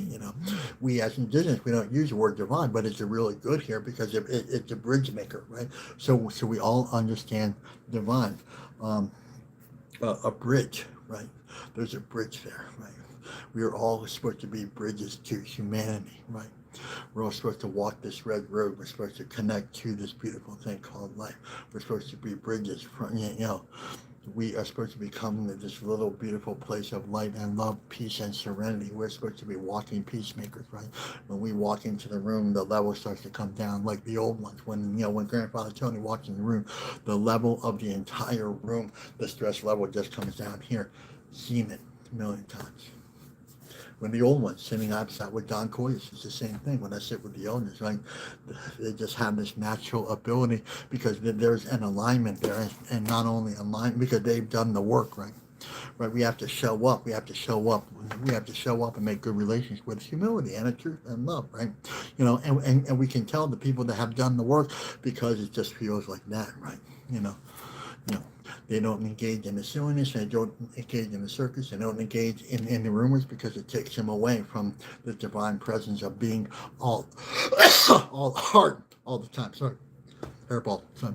We as indigenous, we don't use the word divine, but it's really good here because it's a bridge maker, right? So we all understand divine, a bridge, right? There's a bridge there, right? We are all supposed to be bridges to humanity, right? We're all supposed to walk this red road. We're supposed to connect to this beautiful thing called life. We're supposed to be bridges from, we are supposed to become this little beautiful place of light and love, peace and serenity. We're supposed to be walking peacemakers, right? When we walk into the room, the level starts to come down like the old ones. When Grandfather Tony walks in the room, the level of the entire room, the stress level just comes down here. Seen it a million times. When the old ones sitting outside with Don Coyes, it's the same thing. When I sit with the elders, right, they just have this natural ability because there's an alignment there, and not only alignment because they've done the work, right? Right, we have to show up. We have to show up. We have to show up and make good relations with humility and a truth and love, right? And we can tell the people that have done the work because it just feels like that, right? You know, they don't engage in the silliness, they don't engage in the circus, they don't engage in the rumors because it takes them away from the divine presence of being all all heart all the time. Sorry, hairball. Sorry.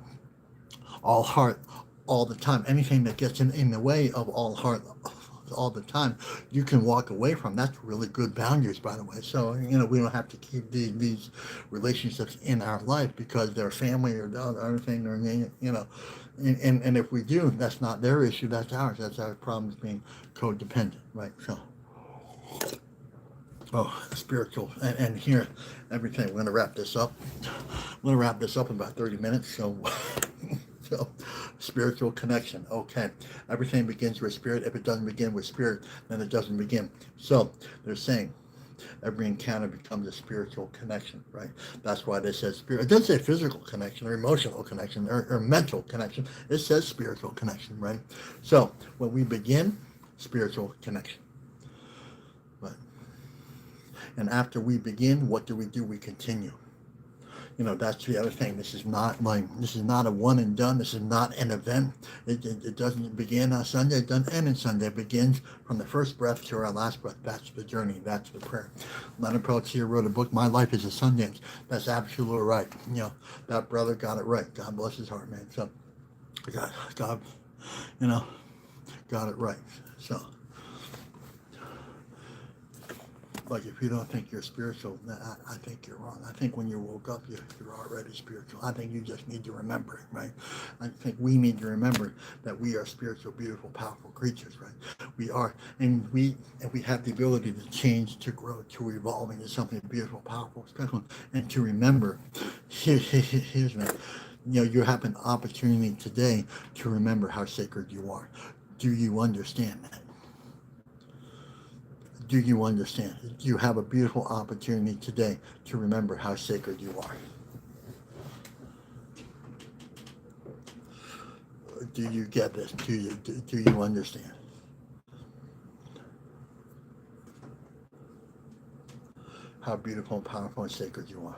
All heart all the time. Anything that gets in the way of all heart all the time, you can walk away from. That's really good boundaries, by the way. So we don't have to keep these relationships in our life because they're family or the other thing, or and if we do, that's not their issue, that's ours. That's our problem, is being codependent, right? So spiritual, and here everything. We're going to wrap this up. I'm going to wrap this up in about 30 minutes. So spiritual connection. Okay, everything begins with spirit. If it doesn't begin with spirit, then it doesn't begin. So they're saying every encounter becomes a spiritual connection, right? That's why they said spirit. It doesn't say physical connection or emotional connection or mental connection. It says spiritual connection, right? So when we begin, spiritual connection. Right? And after we begin, what do? We continue. That's the other thing. This is not a one and done. This is not an event. It doesn't begin on Sunday. It doesn't end on Sunday. It begins from the first breath to our last breath. That's the journey. That's the prayer. Leonard Peltier wrote a book, My Life is a Sundance. That's absolutely right. That brother got it right. God bless his heart, man. So, God, got it right. So, like, if you don't think you're spiritual, I think you're wrong. I think when you woke up, you're already spiritual. I think you just need to remember it, right? I think we need to remember that we are spiritual, beautiful, powerful creatures, right? We are, and we have the ability to change, to grow, to evolve into something beautiful, powerful, special, and to remember. Here's me. You have an opportunity today to remember how sacred you are. Do you understand that? Do you understand? You have a beautiful opportunity today to remember how sacred you are. Do you get this? Do you understand? How beautiful and powerful and sacred you are.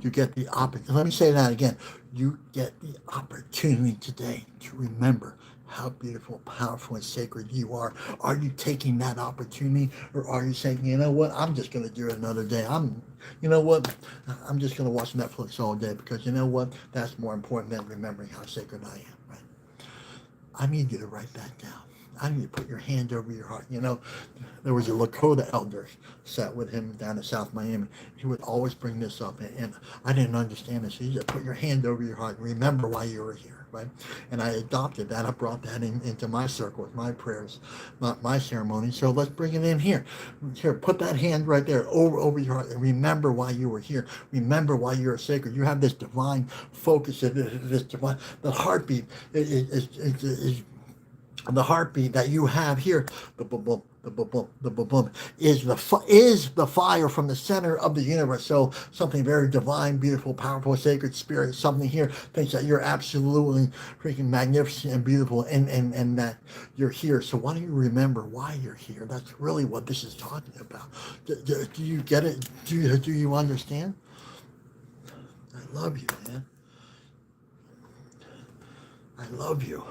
You get the opportunity. Let me say that again. You get the opportunity today to remember how beautiful, powerful, and sacred you are. Are you taking that opportunity, or are you saying, you know what, I'm just going to do it another day. I'm just going to watch Netflix all day because you know what, that's more important than remembering how sacred I am, right? I need you to write that down. I need you to put your hand over your heart. You know, there was a Lakota elder sat with him down in South Miami. He would always bring this up, and I didn't understand this. He said, put your hand over your heart and remember why you were here, right? And I adopted that. I brought that into my circles, my prayers, my ceremony. So let's bring it in here. Here, put that hand right there over your heart and remember why you were here. Remember why you're sacred. You have this divine focus, this divine, the heartbeat is the heartbeat that you have here, the boom, boom, the boom, boom, the boom, boom, is the fire from the center of the universe. So something very divine, beautiful, powerful, sacred spirit, something here thinks that you're absolutely freaking magnificent and beautiful, and that you're here. So why don't you remember why you're here? That's really what this is talking about. Do you get it? Do you understand? I love you, man. I love you.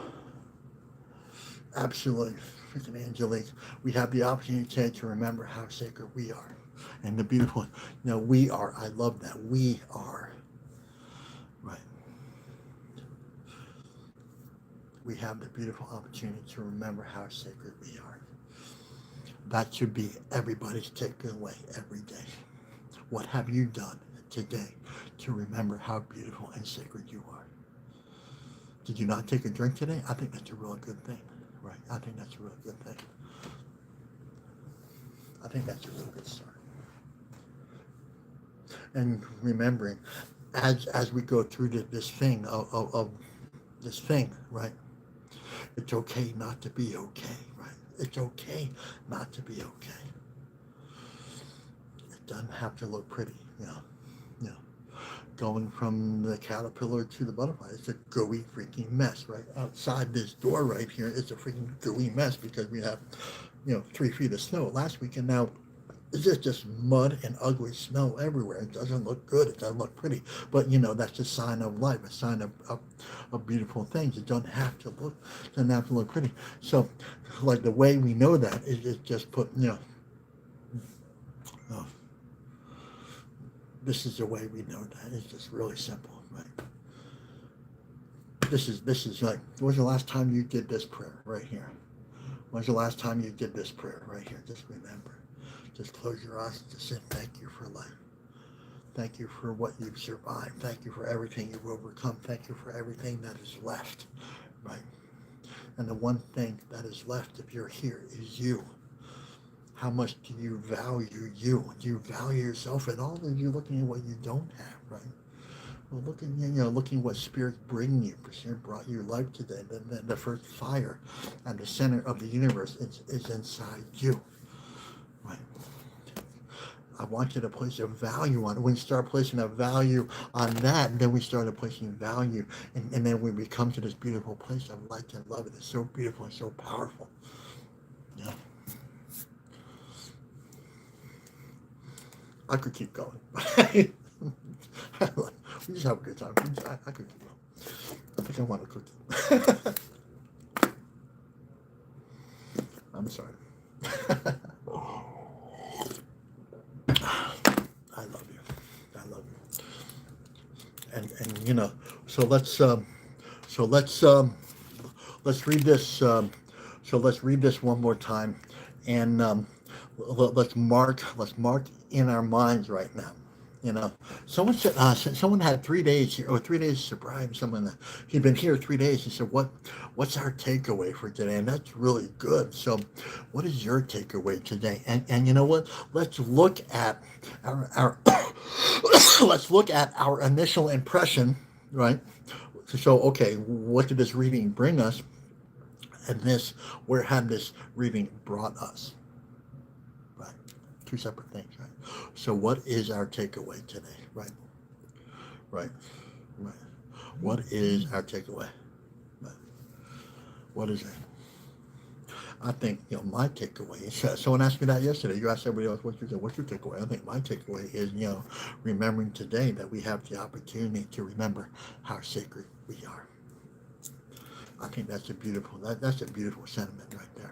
Absolutely, freaking Angelique. We have the opportunity today to remember how sacred we are. And the beautiful, we are. I love that. We are. Right. We have the beautiful opportunity to remember how sacred we are. That should be everybody's takeaway every day. What have you done today to remember how beautiful and sacred you are? Did you not take a drink today? I think that's a real good thing. Right. I think that's a really good thing. I think that's a really good start. And remembering, as we go through this thing of this thing, right? It's okay not to be okay, right? It's okay not to be okay. It doesn't have to look pretty, Going from the caterpillar to the butterfly, it's a gooey freaking mess, right? Outside this door right here, it's a freaking gooey mess because we have, 3 feet of snow last week, and now it's just mud and ugly snow everywhere. It doesn't look good. It doesn't look pretty. But that's a sign of life, a sign of beautiful things. It doesn't have to look pretty. So, like the way we know that is just put, this is the way we know that. It's just really simple, right? This is like, when's the last time you did this prayer right here? When's the last time you did this prayer right here? Just remember. Just close your eyes and just say thank you for life. Thank you for what you've survived. Thank you for everything you've overcome. Thank you for everything that is left, right? And the one thing that is left if you're here is you. How much do you value you? Do you value yourself at all? Or are you looking at what you don't have, right? Well, looking what Spirit's bringing you. Spirit brought you life today. The first fire at the center of the universe is inside you, right? I want you to place a value on it. When you start placing a value on that, then we started placing value, and then we come to this beautiful place of light and love. It is so beautiful and so powerful. Yeah. I could keep going. We just have a good time. I could keep going. I think I want a cookie. I'm sorry. I love you. I love you. And let's read this. So let's read this one more time, and let's mark in our minds right now. Someone said someone had 3 days here, or 3 days sobriety. Someone he'd been here 3 days. He said, "What's our takeaway for today?" And that's really good. So, what is your takeaway today? And you know what? Let's look at our let's look at our initial impression, right? So, okay, what did this reading bring us? And where had this reading brought us? Right, 2 separate things, right? So what is our takeaway today, right? Right. What is our takeaway? Right. What is it? I think, my takeaway is, someone asked me that yesterday. You asked everybody else, what's your takeaway? I think my takeaway is, remembering today that we have the opportunity to remember how sacred we are. I think that's a beautiful sentiment right there.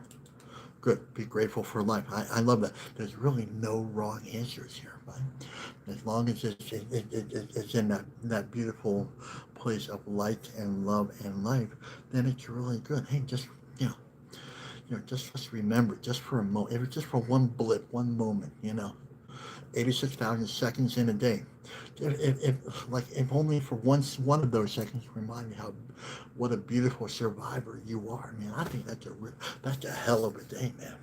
Good. Be grateful for life. I love that. There's really no wrong answers here, right? As long as it's in that beautiful place of light and love and life, then it's really good. Hey, just just let's remember, just for a moment, just for one blip, one moment, 86,000 seconds in a day. If only for one of those seconds remind you what a beautiful survivor you are, man. I think that's a hell of a day, man.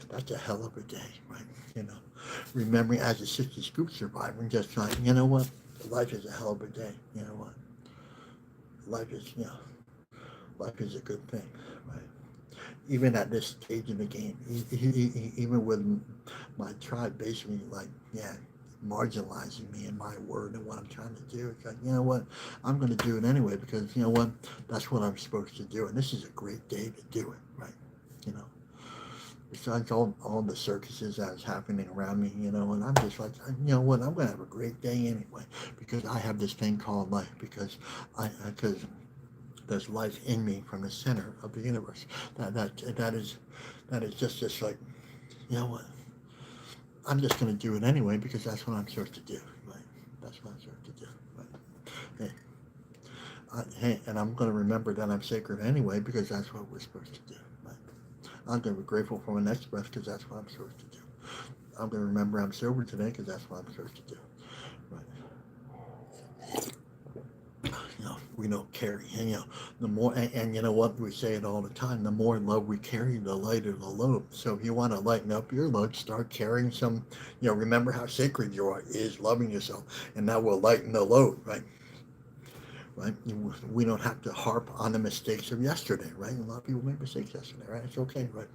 That's a hell of a day, right? You know, Remembering as a 60 scoop survivor and just like, life is a hell of a day. You know what? Life is, life is a good thing, right? Even at this stage in the game, even with my tribe basically marginalizing me and my word and what I'm trying to do. It's like, you know what? I'm going to do it anyway because, that's what I'm supposed to do. And this is a great day to do it, right? You know, Besides all the circuses that's happening around me, and I'm just like, you know what? I'm going to have a great day anyway because I have this thing called life because there's life in me from the center of the universe. That is just like, you know what? I'm just going to do it anyway because that's what I'm supposed to do. Right? That's what I'm supposed to do. Right? Hey, and I'm going to remember that I'm sacred anyway because that's what we're supposed to do. Right? I'm going to be grateful for my next breath because that's what I'm supposed to do. I'm going to remember I'm sober today because that's what I'm supposed to do. Right? We don't carry, the more, and you know what, we say it all the time, the more love we carry, the lighter the load. So if you want to lighten up your load, start carrying some, remember how sacred you are is loving yourself, and that will lighten the load, right? Right? We don't have to harp on the mistakes of yesterday, right? A lot of people made mistakes yesterday, right? It's okay, right?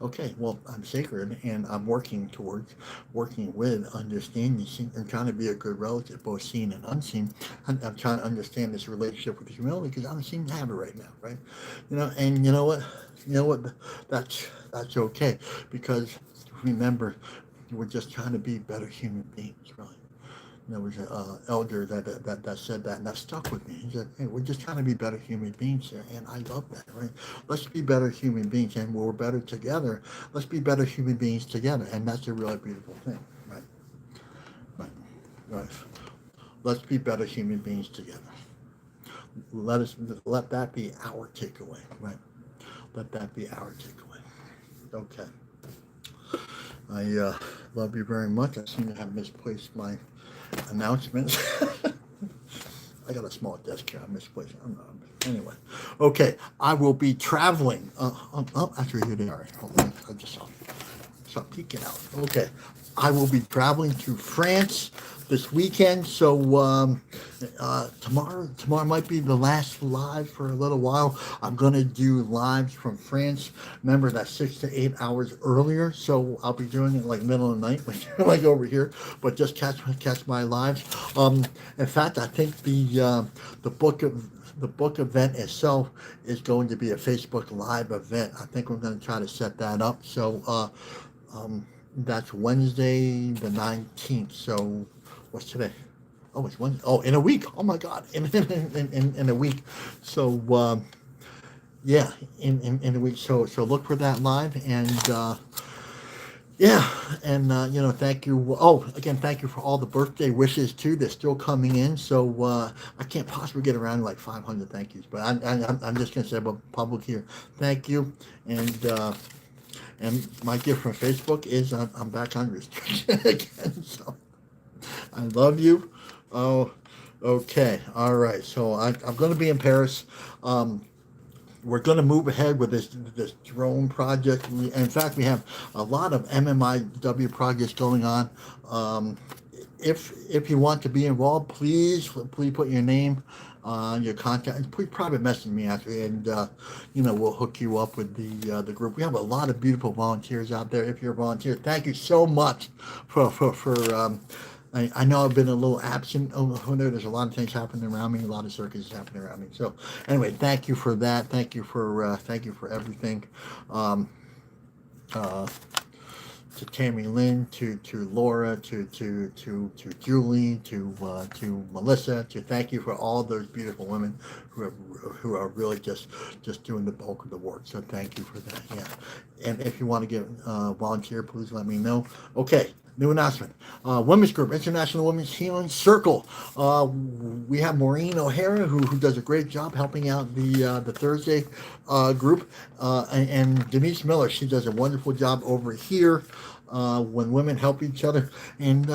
Okay, well, I'm sacred and I'm working with understanding and trying to be a good relative, both seen and unseen. I'm trying to understand this relationship with humility because I don't seem to have it right now, right? And you know what? That's okay because remember, we're just trying to be better human beings, really. There was an elder that said that, and that stuck with me. He said, "Hey, we're just trying to be better human beings here," and I love that. Right? Let's be better human beings, and when we're better together, let's be better human beings together, and that's a really beautiful thing. Right? Right? Right? Let's be better human beings together. Let that be our takeaway. Right? Let that be our takeaway. Okay. I love you very much. I seem to have misplaced my announcements. I got a small desk here. I misplaced it. Anyway, okay. I will be traveling. Actually, here they are. Hold on. I just saw peeking out. Okay. I will be traveling to France this weekend. So tomorrow might be the last live for a little while. I'm going to do lives from France. Remember, that's 6 to 8 hours earlier. So I'll be doing it like middle of the night, like over here. But just catch my lives. In fact, I think the book event itself is going to be a Facebook Live event. I think we're going to try to set that up. So that's Wednesday the 19th. So what's today? Oh, it's Wednesday. Oh, in a week. Oh my God, in a week. So yeah, in a week. So look for that live and. Yeah, and thank you. Oh, again, thank you for all the birthday wishes too. They're still coming in, so I can't possibly get around to like 500 thank yous. But I'm just gonna say about public here, thank you, and my gift from Facebook is I'm back on restriction again. So I love you. Oh, okay, all right. So I'm going to be in Paris. We're going to move ahead with this drone project. In fact, we have a lot of MMIW projects going on. If you want to be involved, please put your name, your contact, please private message me actually, and we'll hook you up with the group. We have a lot of beautiful volunteers out there. If you're a volunteer, thank you so much for I know I've been a little absent over there. There's a lot of things happening around me, a lot of circuses happening around me. So anyway, thank you for that. Thank you for everything. To Tammy Lynn, to Laura, to Julie, to Melissa, to thank you for all those beautiful women who are really just doing the bulk of the work. So thank you for that. Yeah, and if you want to get volunteer, please let me know. Okay. New announcement. Women's group, International Women's Healing Circle. We have Maureen O'Hara, who does a great job helping out the Thursday group, and Denise Miller. She does a wonderful job over here. When women help each other, and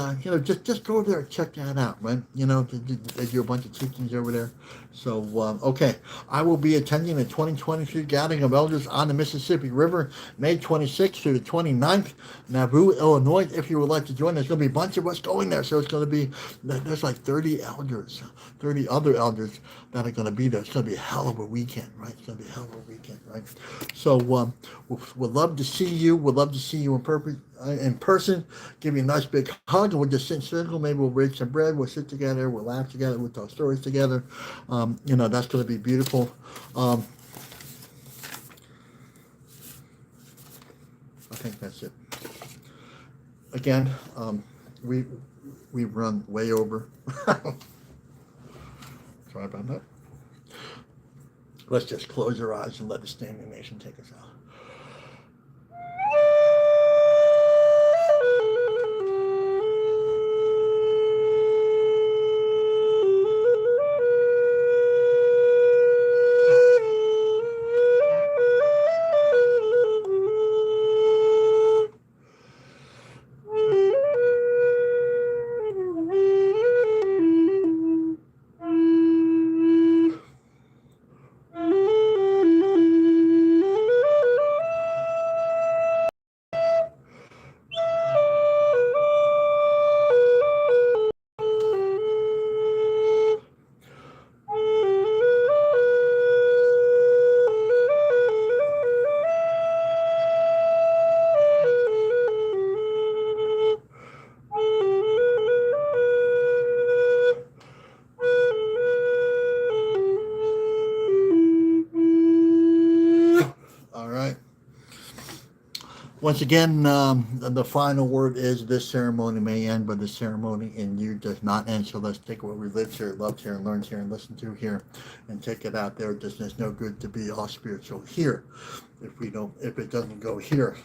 just go over there and check that out, right? They do a bunch of teachings over there. So okay, I will be attending the 2023 Gathering of Elders on the Mississippi River, May 26th through the 29th, Nauvoo, Illinois. If you would like to join, there's going to be a bunch of us going there. So it's going to be, there's like 30 elders, 30 other elders that are going to be there. It's going to be a hell of a weekend, right? It's going to be a hell of a weekend, right? So we'd love to see you. We'd love to see you in person. Give you a nice big hug, and we'll just sit in circle. Maybe we'll break some bread. We'll sit together. We'll laugh together. We'll tell stories together. That's going to be beautiful. I think that's it. Again, we run way over. Sorry about that. Let's just close our eyes and let the standing nation take us out. Once again, the final word is this ceremony may end, but the ceremony in you does not end. So let's take what we lived here, loved here, and learned here, and listened to here, and take it out there. There's no good to be all spiritual here. If it doesn't go here,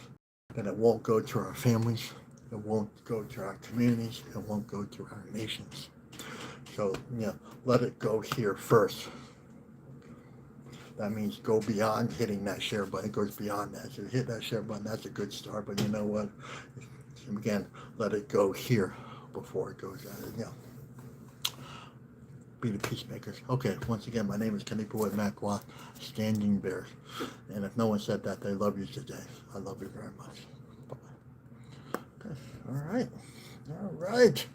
then it won't go to our families. It won't go to our communities. It won't go to our nations. So let it go here first. That means go beyond hitting that share button. It goes beyond that. So hit that share button. That's a good start. But you know what? Again, let it go here before it goes out. Be the peacemakers. Okay, once again, my name is Kenny Boyd Macwa, Standing Bears. And if no one said that, they love you today. I love you very much. Bye-bye. Okay. All right.